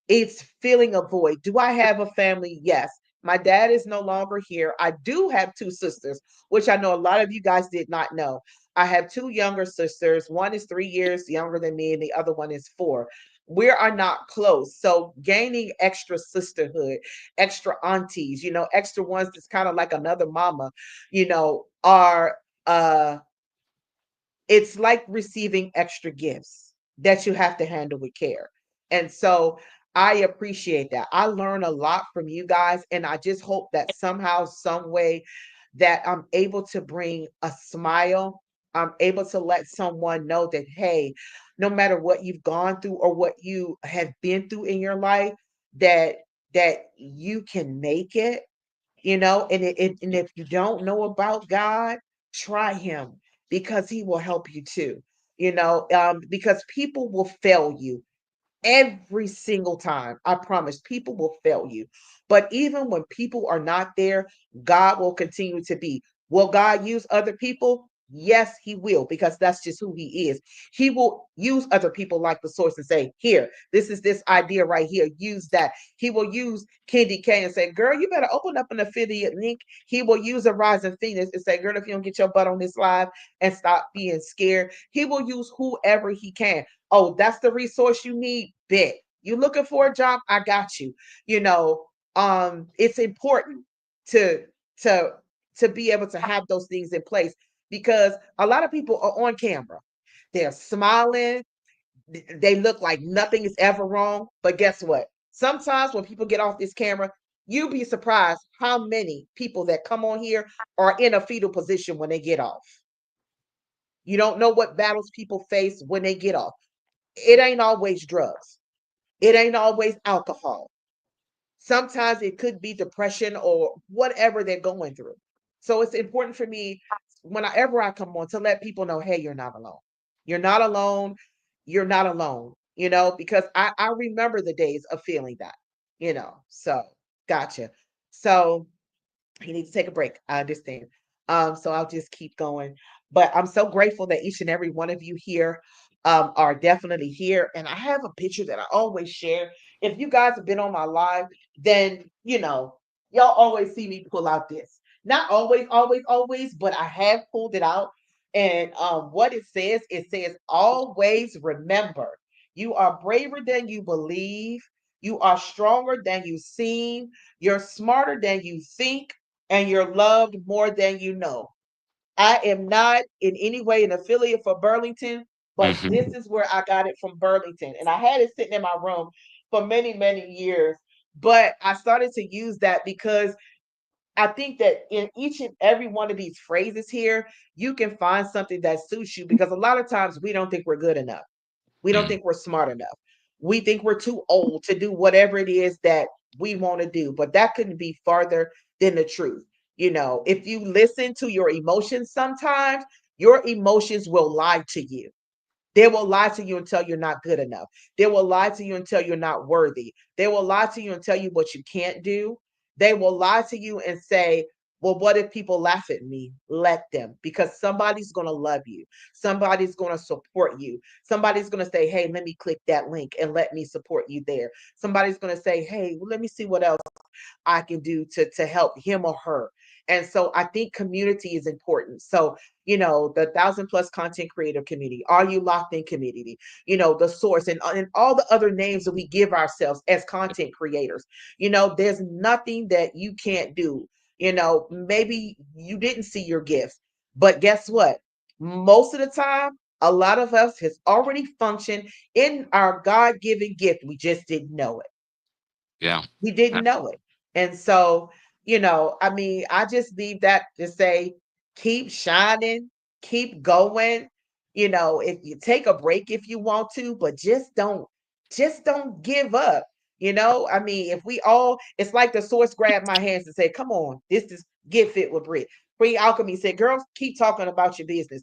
B: it's filling a void. Do I have a family? Yes. My dad is no longer here. I do have two sisters, which I know a lot of you guys did not know. I have two younger sisters. One is 3 years younger than me, and the other one is 4. We are not close. So gaining extra sisterhood, extra aunties, extra ones that's kind of like another mama, are it's like receiving extra gifts that you have to handle with care. And so I appreciate that. I learn a lot from you guys, and I just hope that somehow, some way, that I'm able to bring a smile. I'm able to let someone know that, hey, no matter what you've gone through or what you have been through in your life, that you can make it, and if you don't know about God, try him, because he will help you too. Because people will fail you every single time. I promise, people will fail you. But even when people are not there, God will continue to be. Will God use other people? Yes, he will, because that's just who he is. He will use other people like the source and say, here, this is this idea right here. Use that. He will use Candy K and say, girl, you better open up an affiliate link. He will use a Rising Phoenix and say, girl, if you don't get your butt on this live and stop being scared, he will use whoever he can. Oh, that's the resource you need. Bet. You looking for a job? I got you. It's important to to to be able to have those things in place, because a lot of people are on camera. They're smiling. They look like nothing is ever wrong. But guess what? Sometimes when people get off this camera, you'll be surprised how many people that come on here are in a fetal position when they get off. You don't know what battles people face when they get off. It ain't always drugs. It ain't always alcohol. Sometimes it could be depression or whatever they're going through. So it's important for me, whenever I come on, to let people know, hey, you're not alone. You're not alone. You're not alone, because I remember the days of feeling that. So gotcha. So you need to take a break. I understand. So I'll just keep going. But I'm so grateful that each and every one of you here are definitely here. And I have a picture that I always share. If you guys have been on my live, then y'all always see me pull out this. Not always, always, always, but I have pulled it out. And what it says, always remember, you are braver than you believe. You are stronger than you seem. You're smarter than you think, and you're loved more than you know. I am not in any way an affiliate for Burlington, but this
A: Mhm.
B: is where I got it from, Burlington. And I had it sitting in my room for many, many years. But I started to use that because I think that in each and every one of these phrases here, you can find something that suits you, because a lot of times we don't think we're good enough. We don't
A: Mm.
B: think we're smart enough. We think we're too old to do whatever it is that we want to do. But that couldn't be farther than the truth. If you listen to your emotions sometimes, your emotions will lie to you. They will lie to you and tell you're not good enough. They will lie to you and tell you're not worthy. They will lie to you and tell you what you can't do. They will lie to you and say, well, what if people laugh at me? Let them, because somebody's going to love you. Somebody's going to support you. Somebody's going to say, hey, let me click that link and let me support you there. Somebody's going to say, hey, well, let me see what else I can do to help him or her. And so I think community is important. So, the 1,000+ content creator community, Are You Locked In community, the source, and all the other names that we give ourselves as content creators. There's nothing that you can't do. Maybe you didn't see your gifts, but guess what? Most of the time, a lot of us has already functioned in our God given gift. We just didn't know it.
A: Yeah.
B: He didn't know it. And so, I mean, I just leave that to say, keep shining, keep going. If you take a break if you want to, but just don't give up. I mean, if we all, it's like the source grabbed my hands and said, come on, this is Get Fit with Brit. Free Alchemy said, girls, keep talking about your business.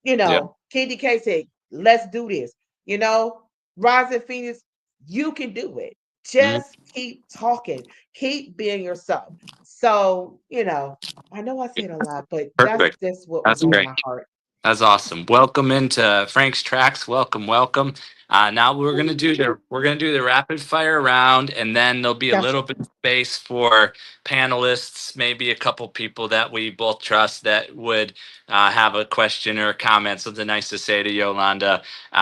A: Yeah.
B: Candy K said, let's do this. You know, Rising Phoenix, you can do it.
A: Mhm.
B: Just keep talking, keep being yourself. So, I know I said a lot, but that's
A: Perfect.
B: just what was
A: That's
B: on
A: great.
B: my heart.
A: That's awesome. Welcome into Frank's Tracks. Welcome, welcome. Now we're gonna do the rapid fire round, and then there'll be a
B: Gotcha.
A: little bit of space for panelists, maybe a couple people that we both trust that would have a question or a comment, something nice to say to Yolanda. We'll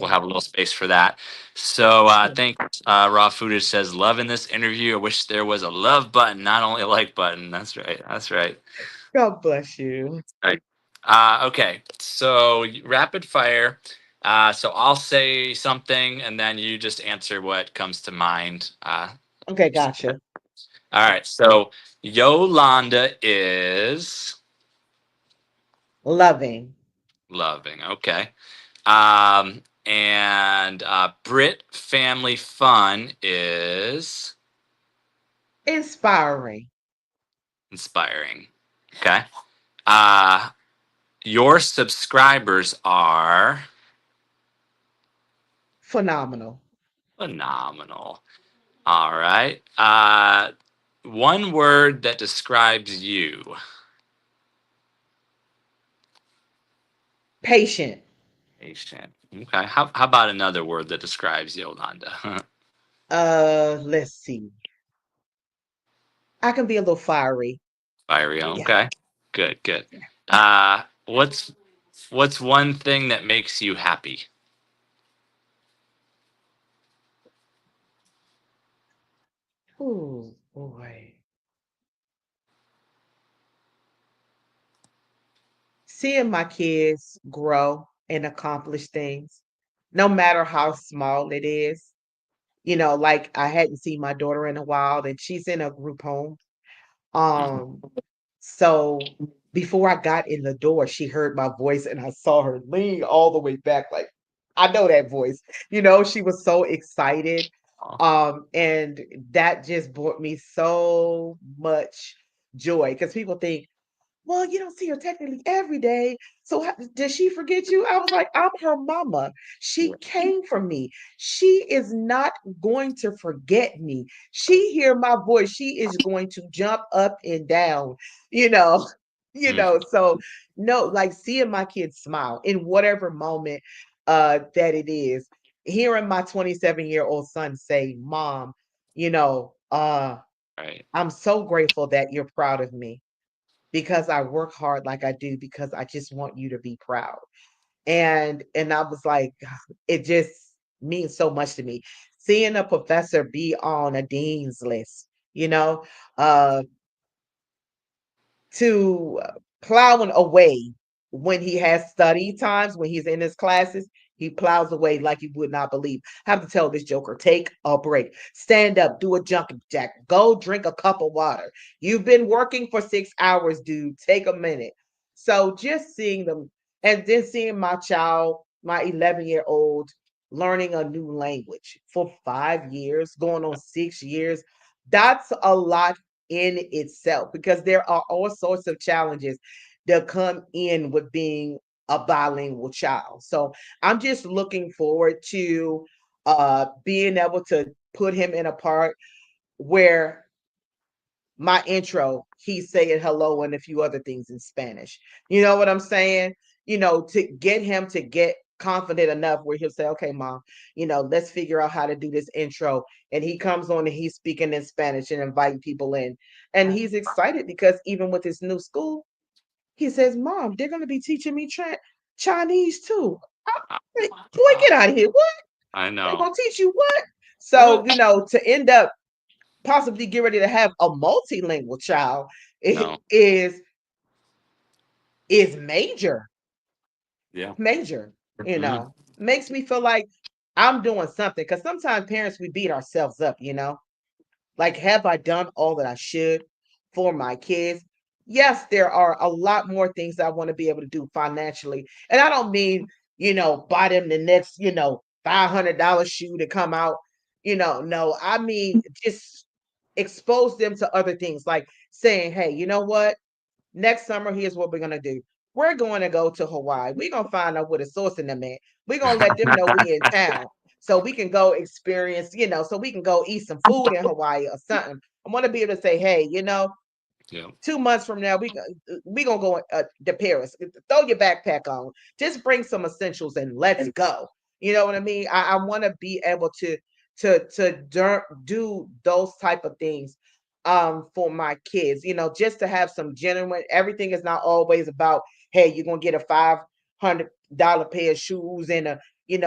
B: Yeah.
A: have a little space for that. So
B: Yeah.
A: thanks. Raw Foodage says, loving this interview. I wish there was a love button, not only a like button. That's right. That's right.
B: God bless you.
A: Right. Okay, so rapid fire. So I'll say something and then you just answer what comes to mind.
B: Okay, gotcha.
A: All right, so Yolanda is
B: Loving,
A: loving. Okay. And Brit Family Fun is
B: inspiring,
A: inspiring. Okay. Uh, your subscribers are
B: phenomenal,
A: phenomenal. All right. One word that describes you.
B: patient.
A: Patient. Okay. How about another word that describes Yolanda?
B: Let's see. I can be a little fiery.
A: Fiery.
B: Yeah.
A: Okay. Good. Good.
B: Yeah.
A: What's one thing that makes you happy?
B: Oh boy. Seeing my kids grow and accomplish things, no matter how small it is. Like I hadn't seen my daughter in a while, and she's in a group home.
A: Mhm.
B: Um, so before I got in the door, she heard my voice and I saw her lean all the way back, like, I know that voice. She was so excited.
A: Aw.
B: And that just brought me so much joy because people think, well, you don't see her technically every day. So does she forget you? I was like, I'm her mama. She came from me. She is not going to forget me. She hear my voice. She is going to jump up and down, you know,
A: Mhm.
B: So no, like seeing my kids smile in whatever moment that it is, hearing my 27-year-old son say, Mom,
A: Right.
B: I'm so grateful that you're proud of me because I work hard like I do because I just want you to be proud. And I was like, it just means so much to me. Seeing a professor be on a dean's list, you know, uh to plowing away when he has study times, when he's in his classes, he plows away like you would not believe. I have to tell this joker, take a break, stand up, do a jumping jack, go drink a cup of water. You've been working for 6 hours, dude. Take a minute. So just seeing them and then seeing my child, my 11-year-old, learning a new language for 5 years, going on 6 years. That's a lot in itself because there are all sorts of challenges that come in with being a bilingual child. So I'm just looking forward to being able to put him in a part where my intro, he's saying hello and a few other things in Spanish. You know what I'm saying? To get him to get confident enough where he'll say, okay, mom, let's figure out how to do this intro. And he comes on and he's speaking in Spanish and inviting people in. And he's excited because even with his new school, he says, Mom, they're going to be teaching me Chinese too. Like, boy,
A: Wow.
B: get out of here. What?
A: I
B: They're
A: know.
B: going to teach you what? So,
A: What?
B: to end up possibly get ready to have a multilingual child
A: No.
B: is major,
A: Yeah.
B: major,
A: Mhm.
B: makes me feel like I'm doing something because sometimes parents we beat ourselves up. Like, have I done all that I should for my kids? Yes, there are a lot more things I want to be able to do financially. And I don't mean, buy them the next, $500 shoe to come out. No, I mean, just expose them to other things like saying, hey, you know what? Next summer, here's what we're going to do. We're going to go to Hawaii. We're going to find out what a source in them at. We're going to let them know we in town so we can go experience, so we can go eat some food in Hawaii or something. I want to be able to say, hey,
A: Yeah.
B: 2 months from now, we gonna go to Paris. Throw your backpack on. Just bring some essentials and let's go. You know what I mean? I want to be able to do those type of things for my kids. Just to have some genuine. Everything is not always about, hey, you're gonna get a $500 pair of shoes and a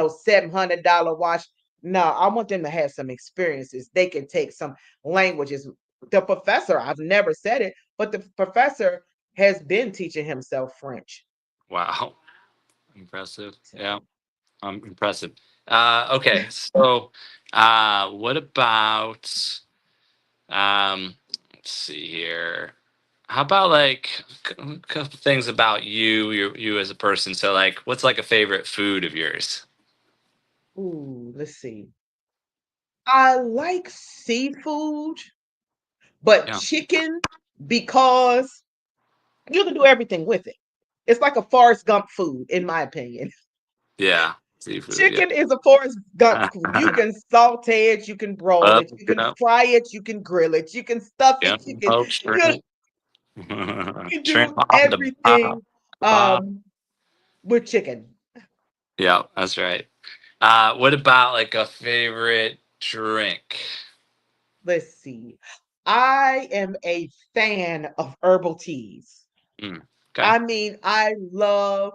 B: $700 watch. No, I want them to have some experiences. They can take some languages. The professor, I've never said it, but the professor has been teaching himself French.
A: Wow. Impressive.
B: So,
A: Yeah. Impressive. Okay. So, what about, let's see here. How about like a couple things about you as a person? So, like, what's like a favorite food of yours?
B: ooh, let's see. I like seafood, but
A: Yeah.
B: chicken because you can do everything with it. It's like a Forrest Gump food, in my opinion.
A: Yeah. Seafood. Yeah.
B: Chicken is a Forrest Gump food. You can saute it, you can broil
A: Up,
B: it, you can
A: yeah.
B: fry it, you can grill it, you can stuff
A: Yeah.
B: it,
A: Oh,
B: you
A: shrimp.
B: can
A: Shrimp
B: do
A: on the
B: everything
A: bob.
B: um with chicken.
A: Yeah, that's right. What about like a favorite drink?
B: Let's see. I am a fan of herbal teas.
A: Mm, okay.
B: I mean, I love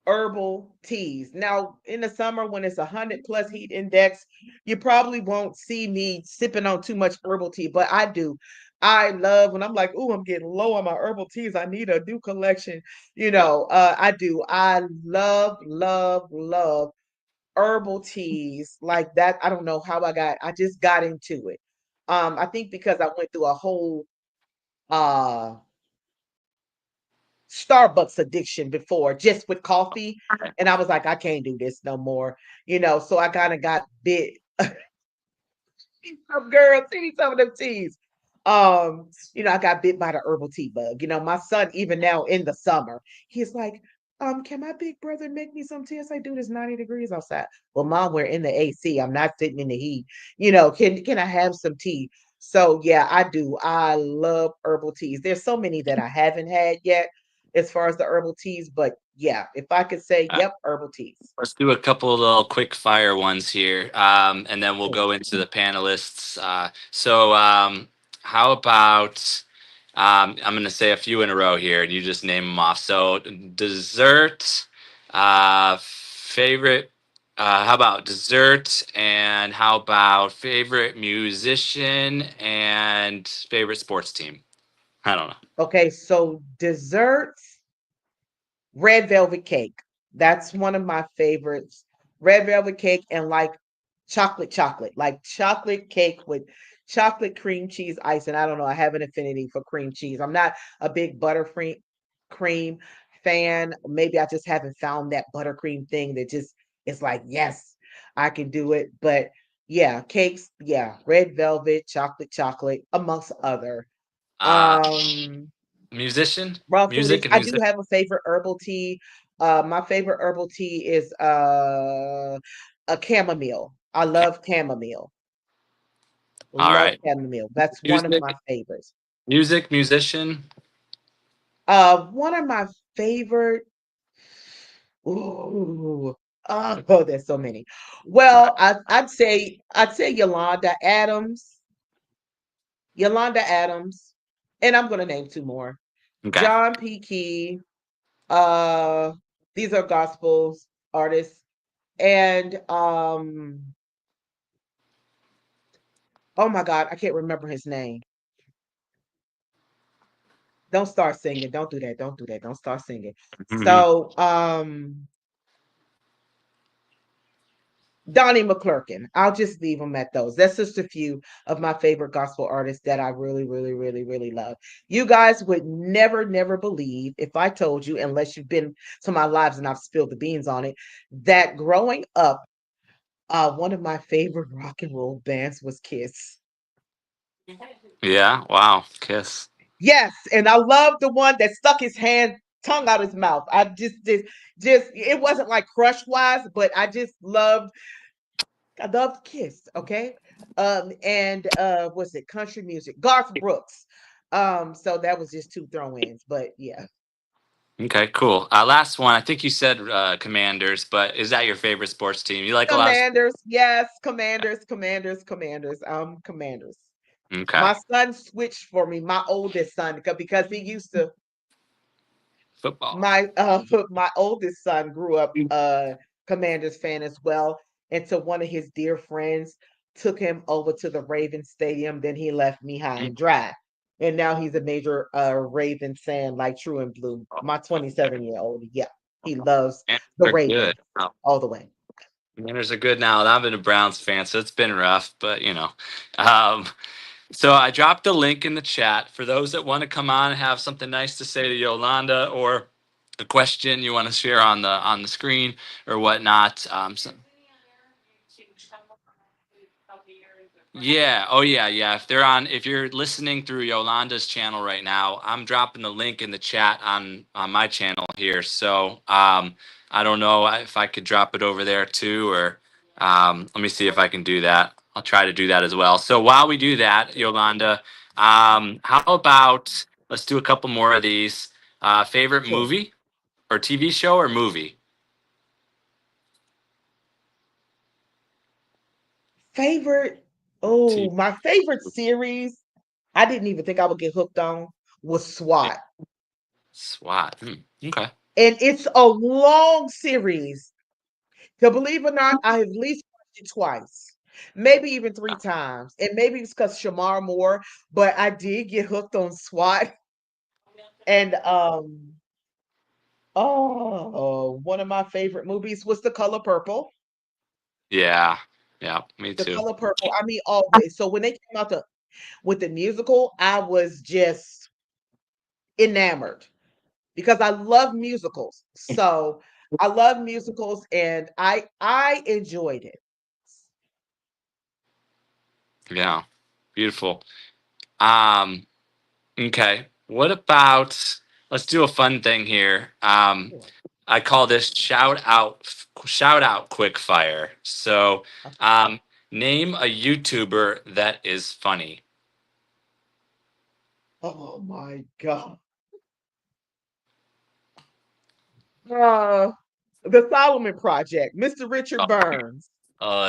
B: herbal teas. Now, in the summer when it's 100 plus heat index, you probably won't see me sipping on too much herbal tea, but I do. I love when I'm like, oh, I'm getting low on my herbal teas. I need a new collection.
A: Yeah.
B: I do. I love, love, love herbal teas like that. I don't know how I just got into it. I think because I went through a whole uh Starbucks addiction before just with coffee. And I was like, I can't do this no more. So I kind of got bit. Some girls, see some of them teas. I got bit by the herbal tea bug. My son, even now in the summer, he's like, can my big brother make me some tea? I say, dude, it's 90 degrees outside. Well, mom, we're in the AC. I'm not sitting in the heat. Can I have some tea? So yeah, I do. I love herbal teas. There's so many that I haven't had yet as far as the herbal teas, but yeah, if I could say,
A: Uh,
B: yep, herbal teas.
A: let's do a couple of little quick fire ones here, and then we'll
B: Oh,
A: go into the panelists. How about I'm going to say a few in a row here, and you just name them off. So, dessert, favorite. How about dessert, and how about favorite musician and favorite sports team? I don't know.
B: okay, so desserts. Red velvet cake. That's one of my favorites. Red velvet cake and like chocolate, like chocolate cake with chocolate cream cheese ice. And I don't know, I have an affinity for cream cheese. I'm not a big buttercream cream fan. Maybe I just haven't found that buttercream thing that just is like, yes, I can do it. But yeah, cakes, yeah, red velvet, chocolate, amongst other.
A: Uh,
B: Um
A: musician,
B: Raw
A: music,
B: foodies.
A: and
B: I do
A: music.
B: have a favorite herbal tea. My favorite herbal tea is a chamomile. I love chamomile.
A: All
B: Love
A: right,
B: chamomile. That's one of
A: music,
B: my favorites.
A: musician.
B: One of my favorite. Ooh, oh, there's so many. Well, I'd say Yolanda Adams, and I'm gonna name two more.
A: Okay.
B: John P. Key. Uh, these are gospels artists. And oh my God, I can't remember his name. Don't start singing. Don't do that. Don't do that. Don't start singing.
A: Mhm.
B: So Donnie McClurkin. I'll just leave them at those. That's just a few of my favorite gospel artists that I really, really, really, really love. You guys would never, never believe if I told you, unless you've been to my lives and I've spilled the beans on it, that growing up, one of my favorite rock and roll bands was Kiss.
A: Yeah. Wow. Kiss.
B: Yes, and I love the one that stuck his hand tongue out his mouth. I just it wasn't like crush wise, but I loved Kiss, okay? And what's it? Country music. Garth Brooks. So that was just two throw-ins, but yeah.
A: Okay. Cool. Last one. I think you said Commanders, but is that your favorite sports team? You like a lot of.
B: Commanders, yes, Commanders, Commanders, Commanders. Commanders.
A: Okay.
B: My son switched for me, my oldest son, because he used to
A: Football.
B: my my oldest son grew up Commanders fan as well. And so one of his dear friends took him over to the Ravens stadium. Then he left me high and dry. And now he's a major Ravens fan, like true and blue. My 27-year-old, yeah, he loves
A: Commanders
B: the
A: are good.
B: Ravens
A: Oh,
B: all the way.
A: Commanders are good now. I've been a Browns fan, so it's been rough, but you know. Um, So I dropped the link in the chat for those that want to come on and have something nice to say to Yolanda, or a question you want to share on the screen or whatnot. Yeah. Oh, yeah. Yeah. If you're listening through Yolanda's channel right now, I'm dropping the link in the chat on my channel here. So I don't know if I could drop it over there too, or let me see if I can do that. I'll try to do that as well. So while we do that, Yolanda, how about let's do a couple more of these. Favorite
B: Sure.
A: movie or TV show or movie?
B: Favorite,
A: TV.
B: oh, my favorite series, I didn't even think I would get hooked on, was SWAT.
A: SWAT. Okay.
B: And it's a long series. To believe it or not, I have at least watched it twice, maybe even three times. And maybe it's because Shamar Moore, but I did get hooked on SWAT. And one of my favorite movies was The Color Purple.
A: Yeah. Yeah. Me
B: The
A: too.
B: Color Purple. I mean, always. So when they came out with the musical, I was just enamored because I love musicals. So I love musicals and I enjoyed it.
A: Yeah. Beautiful. Um, okay. What about let's do a fun thing here. I call this shout out quick fire. So, um, name a YouTuber that is funny.
B: Oh my God. Uh, the Solomon Project, Mr. Richard
A: Oh,
B: Burns.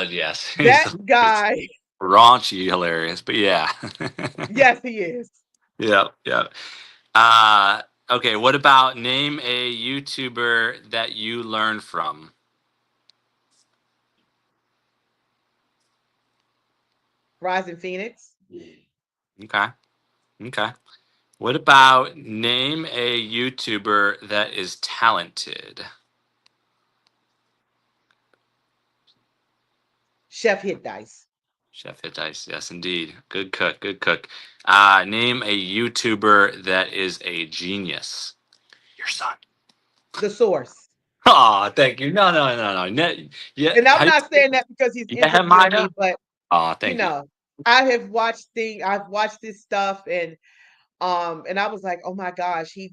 A: yes.
B: That
A: He's
B: guy,
A: raunchy hilarious, but yeah.
B: yes, he is.
A: Yep, yep. Uh okay, what about name a YouTuber that you learn from?
B: Rising Phoenix.
A: Okay. Okay. What about name a YouTuber that is talented?
B: Chef Hit Dice.
A: Chef Hit Dice, yes, indeed. Good cook, good cook. Name a YouTuber that is a genius. Your son.
B: The Source.
A: Oh, thank you. No, no, no, no. Yeah,
B: And I'm
A: how you
B: not
A: say
B: saying that because he's
A: it?
B: interviewing
A: Nehemiah?
B: me, but
A: Oh,
B: you
A: thank you.
B: know, I've watched this stuff and I was like, oh my gosh, he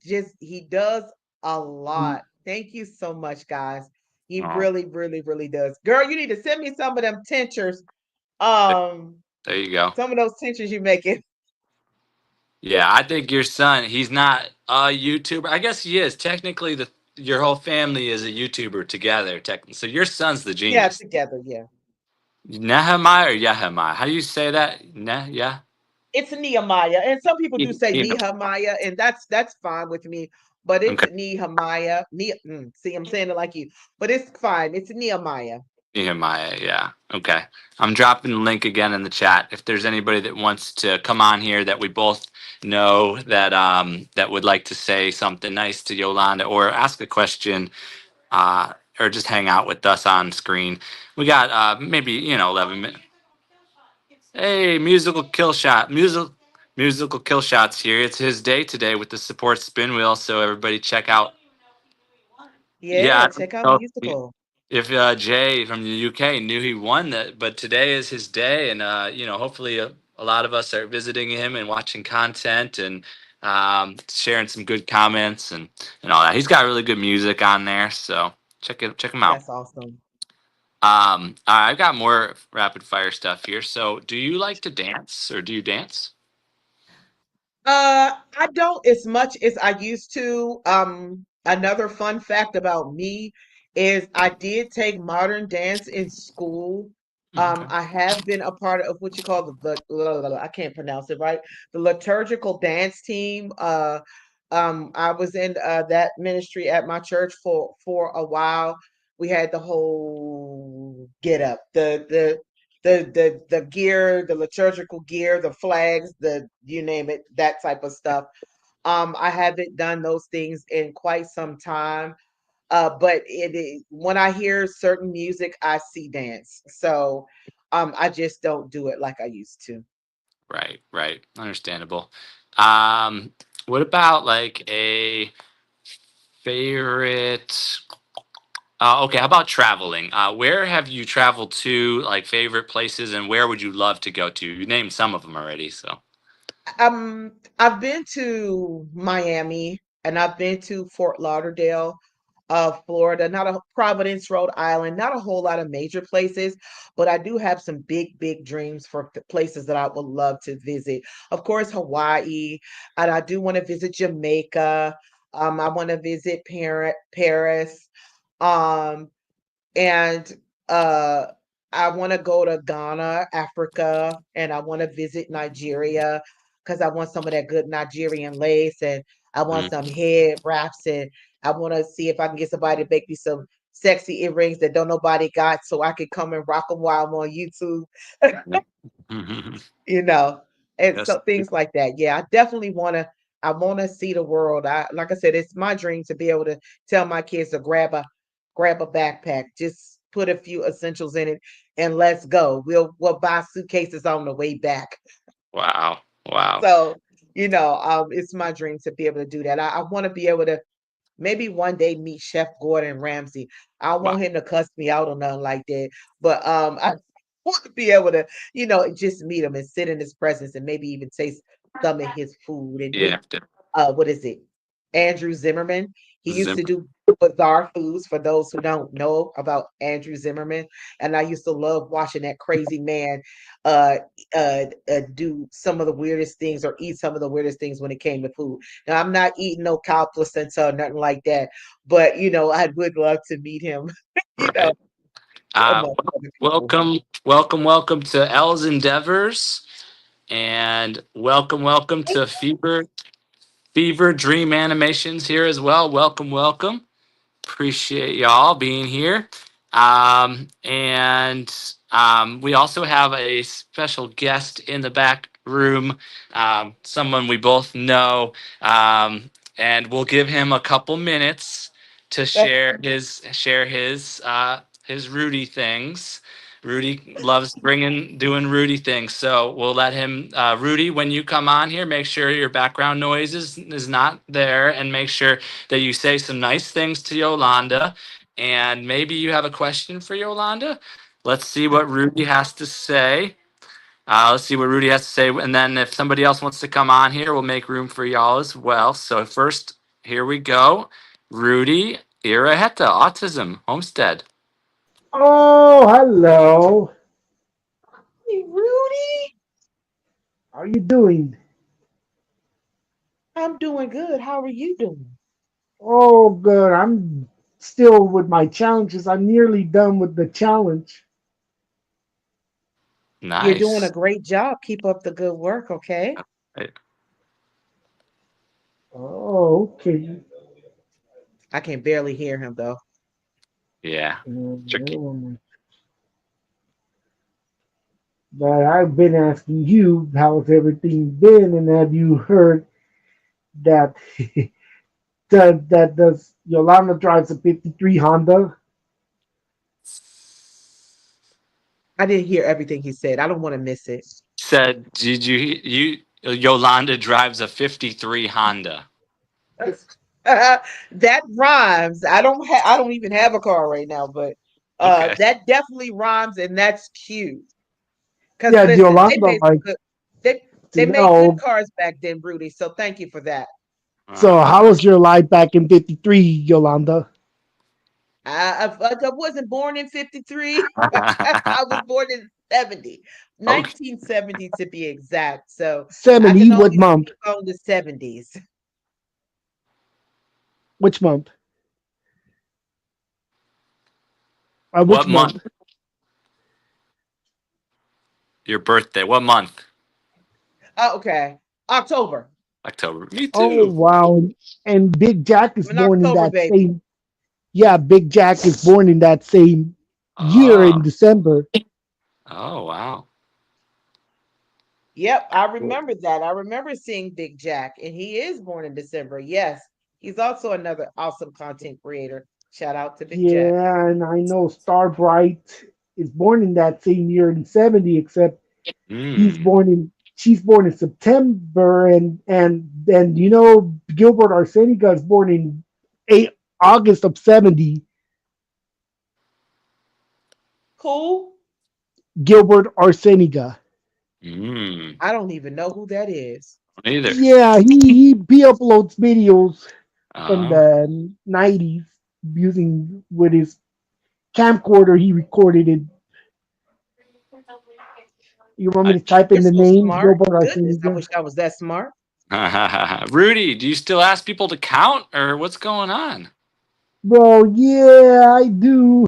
B: does a lot. Thank you so much, guys. He
A: Oh,
B: really, really, really does. Girl, you need to send me some of them tinctures.
A: there
B: Um,
A: there you go.
B: some of those tinctures you making.
A: Yeah, I think your son, he's not a YouTuber. I guess he is. Technically, your whole family is a YouTuber together. So your son's the
B: Yeah,
A: genius.
B: together, yeah.
A: Nehemiah or Yehemiah? How do you say that? Yeah.
B: It's Nehemiah, and some people do say
A: Nehemiah.
B: Nehemiah, and that's fine with me. But it's
A: Okay.
B: Nehemiah. See, I'm saying it like you, but it's fine. It's Nehemiah.
A: Nehemiah, yeah. Okay. I'm dropping the link again in the chat. If there's anybody that wants to come on here that we both know that would like to say something nice to Yolanda or ask a question, or just hang out with us on screen. We got maybe 11 minutes. Hey, musical kill shots here. It's his day today with the support spin wheel. So everybody check out. Yeah,
B: Yeah,
A: I don't
B: check out
A: know
B: musical.
A: if Jay from the UK knew he won that, but today is his day, and hopefully a lot of us are visiting him and watching content and sharing some good comments and all that. He's got really good music on there, so check him out.
B: That's awesome.
A: I've got more rapid fire stuff here. So, do you like to dance, or do you dance?
B: I don't as much as I used to. Another fun fact about me is I did take modern dance in school.
A: Okay.
B: I have been a part of what you call I can't pronounce it right, the liturgical dance team. I was in that ministry at my church for a while. We had the whole get up, the gear, the liturgical gear, the flags, the you name it, that type of stuff. I haven't done those things in quite some time. But when I hear certain music, I see dance. So I just don't do it like I used to.
A: Right, right, understandable. Um, what about like a favorite? Okay, how about traveling? Where have you traveled to? Like favorite places, and where would you love to go to? You named some of them already, so.
B: I've been to Miami and I've been to Fort Lauderdale, Florida, not a Providence, Rhode Island, not a whole lot of major places, but I do have some big dreams for places that I would love to visit. Of course, Hawaii, and I do want to visit Jamaica. I want to visit Paris. Um, and uh I want to go to Ghana, Africa, and I want to visit Nigeria because I want some of that good Nigerian lace and I want some
A: Mm,
B: head wraps and I want to see if I can get somebody to make me some sexy earrings that don't nobody got so I can come and rock them while I'm on YouTube,
A: yeah. Mhm.
B: you know, and
A: Yes.
B: so things like that. Yeah, I definitely I want to see the world. I like I said, it's my dream to be able to tell my kids to grab a backpack, just put a few essentials in it, and let's go. We'll buy suitcases on the way back.
A: Wow. Wow.
B: So, it's my dream to be able to do that. I want to be able to maybe one day meet Chef Gordon Ramsay. I don't
A: Wow.
B: want him to cuss me out or nothing like that, but I want to be able to, just meet him and sit in his presence and maybe even taste some of his food and
A: Yeah.
B: meet what is it? Andrew Zimmerman. He used to
A: Zimmer.
B: do bizarre foods for those who don't know about Andrew Zimmerman. And I used to love watching that crazy man uh, do some of the weirdest things or eat some of the weirdest things when it came to food. Now, I'm not eating no cow placenta or nothing like that, but I would love to meet him, you know,
A: Right. Uh,
B: among other people.
A: welcome to L's Endeavors, and welcome to Fever Dream Animations here as well. Welcome. Appreciate y'all being here. And we also have a special guest in the back room, someone we both know, and we'll give him a couple minutes to share his Rudy things. Rudy loves doing Rudy things, so we'll let him. Rudy, when you come on here, make sure your background noise is not there, and make sure that you say some nice things to Yolanda, and maybe you have a question for Yolanda. Let's see what Rudy has to say. Let's see what Rudy has to say, and then if somebody else wants to come on here, we'll make room for y'all as well. So first, here we go. Rudy Iraheta, Autism, Homestead.
C: Oh, hello.
B: Hey, Rudy,
C: How are you doing?
B: I'm doing good. How are you doing?
C: Oh, good. I'm still with my challenges. I'm nearly done with the challenge.
B: You're doing a
A: Nice.
B: great job. Keep up the good work, okay?
A: Uh,
C: Oh, okay.
B: I can barely hear him though.
A: Yeah. Tricky.
C: Um, But I've been asking you, how's everything been? And have you heard that that does Yolanda drives a '53 Honda?
B: I didn't hear everything he said. I don't want to miss it.
A: Said, did you Yolanda drives a 53 Honda.
B: That rhymes. I don't even have a car right now, but
A: Okay.
B: that definitely rhymes and that's cute. Cause
C: Yeah,
B: listen, they
C: Yolanda
B: made some
C: likes
B: good they
C: to
B: they made good
C: know.
B: cars back then, Rudy. So thank you for that.
C: So,
A: Uh-huh.
C: how was your life back in '53, Yolanda?
B: I wasn't born in 53. I was born in 70,
A: Okay.
B: 1970 to be exact. So I can
C: 70, what
B: only
C: month?
B: speak on the 70s.
C: Which month?
A: What
C: Which
A: month?
C: month?
A: Your birthday? What month?
B: Oh, okay. October.
A: October. Me
C: Oh,
A: too.
C: wow. And Big Jack is
B: I'm an
C: born in
B: October
C: that
B: baby.
C: same. Yeah, Big Jack is born in that same year
A: Oh.
C: in December.
A: Oh wow.
B: Yep, I remember that. I remember seeing Big Jack, and he is born in December. Yes, he's also another awesome content creator. Shout out to Big Jack.
C: Yeah, and I know Starbright is born in that same year in '70, except he's
A: Mm.
C: born in she's born in September, and then Gilbert Arsenica is born in August of '70.
B: Who?
C: Gilbert Arsenica.
A: Mm.
B: I don't even know who that is.
A: Neither.
C: Yeah, he uploads videos from
A: Oh.
C: the '90s using with his camcorder. He recorded it. You want me
A: I,
C: to type in
B: You're
C: the
B: so
C: name
B: smart.
C: Gilbert
B: Goodness, I
C: Arsenica?
B: wish I was that smart.
A: Rudy, do you still ask people to count, or what's going on?
C: Bro, yeah, I do.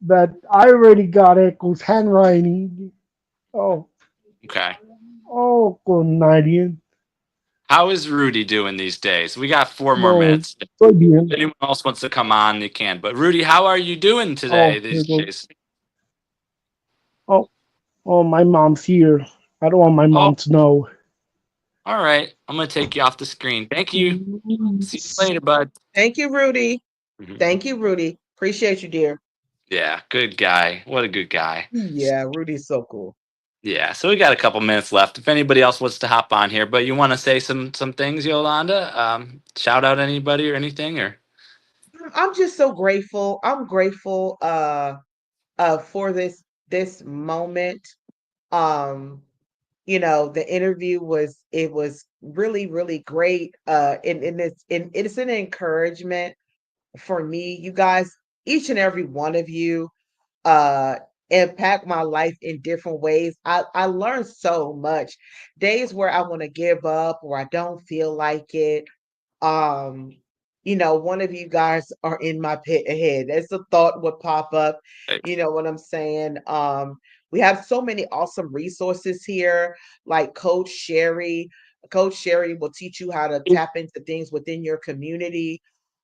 C: But I already got Echo's handwriting. Oh,
A: Okay.
C: oh, Canadian.
A: How is Rudy doing these days? We got 4 more
C: Bro,
A: minutes.
C: so
A: If
C: bien.
A: anyone else wants to come on, they can. But Rudy, how are you doing today?
C: Oh,
A: These
C: here goes.
A: days?
C: Oh, oh, my mom's here. I don't want my
A: Oh,
C: mom to know.
A: all right. I'm gonna take you off the screen. Thank you. See you later, bud.
B: Thank you, Rudy.
A: Mhm.
B: Thank you, Rudy. Appreciate you, dear.
A: Yeah, good guy. What a good guy.
B: Yeah, Rudy's so cool.
A: Yeah, so we got a couple minutes left. If anybody else wants to hop on here, but you want to say some things, Yolanda? Shout out anybody or anything, or
B: I'm just so grateful. I'm grateful for this moment. Um the interview was really really great and it's an encouragement for me. You guys, each and every one of you uh impact my life in different ways. I learned so much. Days where I want to give up or I don't feel like it, um one of you guys are in my pit ahead. As a thought would pop up, you know what I'm saying. We have so many awesome resources here, like Coach Sherry will teach you how to tap into things within your community.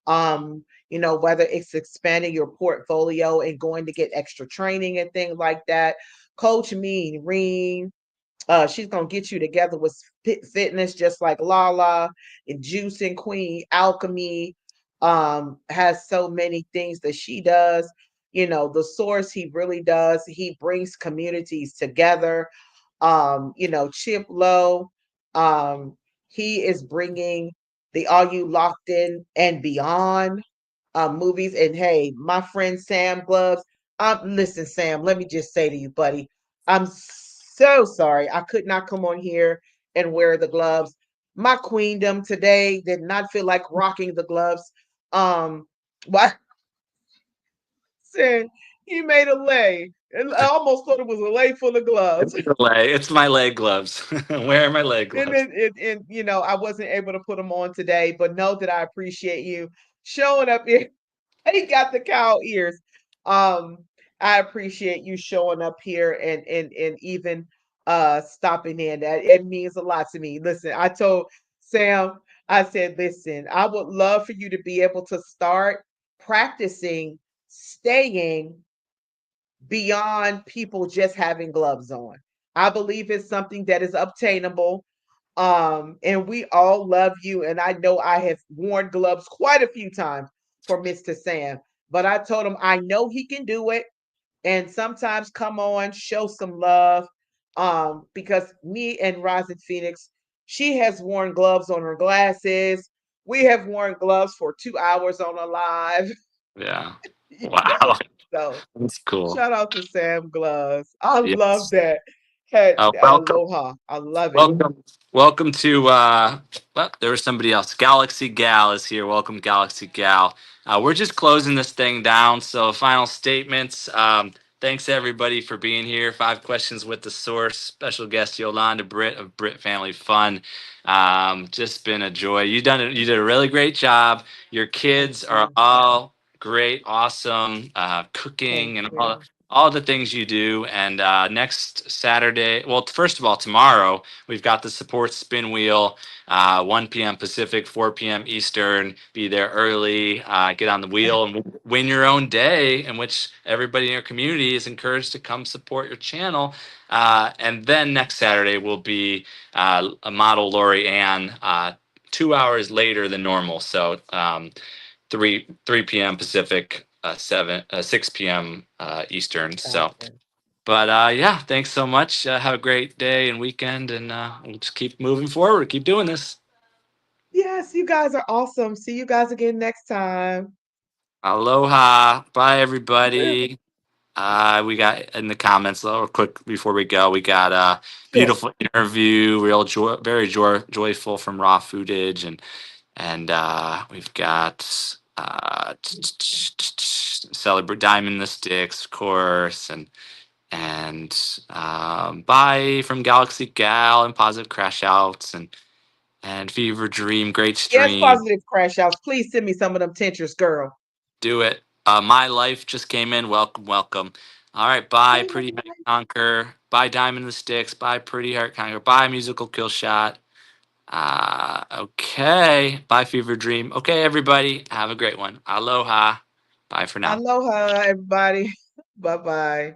B: Whether it's expanding your portfolio and going to get extra training and things like that. Coach Mean Reen, she's gonna get you together with fitness, just like Lala and Juice and Queen Alchemy. Has so many things that she does. The source, he really does. He brings communities together. Chip Lowe, um, he is bringing the All You Locked In and Beyond movies. And hey, my friend Sam Gloves, listen, Sam, let me just say to you, buddy, I'm so sorry I could not come on here and wear the gloves. My queendom today did not feel like rocking the gloves. Why said he made a lay, and I almost thought it was a lay full of gloves.
A: it's my leg gloves. Where are my leg
B: And
A: gloves?
B: then I wasn't able to put them on today, but know that I appreciate you showing up here. He got the cow ears. Um, I appreciate you showing up here and even stopping in. That it means a lot to me. Listen, I told Sam, I said, listen, I would love for you to be able to start practicing staying beyond people just having gloves on. I believe it's something that is obtainable. And we all love you. And I know I have worn gloves quite a few times for Mr. Sam. but I told him I know he can do it. And sometimes come on, show some love. Because me and Rosin Phoenix, she has worn gloves on her glasses. We have worn gloves for 2 hours on a live.
A: Yeah.
B: You know,
A: Wow.
B: so
A: That's cool.
B: shout out to Sam Gloves. I love
A: Yes.
B: that. Hey,
A: Welcome.
B: aloha. I love it.
A: Welcome to well, there was somebody else. Galaxy Gal is here. Welcome, Galaxy Gal. We're just closing this thing down. So final statements. Thanks everybody for being here. 5 questions with the source. Special guest Yolanda Britt of Britt Family Fun. Just been a joy. You did a really great job. Your
B: Thank
A: kids are
B: you.
A: all great, awesome,
B: Thank
A: cooking and
B: you.
A: all the things you do. And next Saturday, well, first of all, tomorrow we've got the support spin wheel, 1 p.m. Pacific, 4 p.m. Eastern. Be there early, get on the wheel, and win your own day in which everybody in your community is encouraged to come support your channel. And then next Saturday will be a model Lori Ann 2 hours later than normal. So 3 p.m. Pacific, 6 p.m. Eastern. So,
B: Gotcha.
A: but yeah, thanks so much. Have a great day and weekend, and we'll just keep moving forward. Keep doing this.
B: Yes, you guys are awesome. See you guys again next time.
A: Aloha. Bye, everybody. We got in the comments, real quick before we go, we got a
B: Sure.
A: beautiful interview, real very joyful from Raw Footage, and we've got celebrate Diamond the Sticks, of course, and bye from Galaxy Gal and Positive Crash Outs and Fever Dream, great
B: Yes,
A: stream.
B: positive crash outs. Please send me some of them tinctures, girl.
A: Do it. My Life just came in. Welcome, welcome. All right, bye, Pretty Heart Conquer. Bye, Diamond the Sticks. Bye, Pretty Heart Conquer. Bye, Musical Kill Shot. Okay. Bye, Fever Dream. Okay, everybody. Have a great one. Aloha. Bye for now.
B: Aloha, everybody. Bye bye.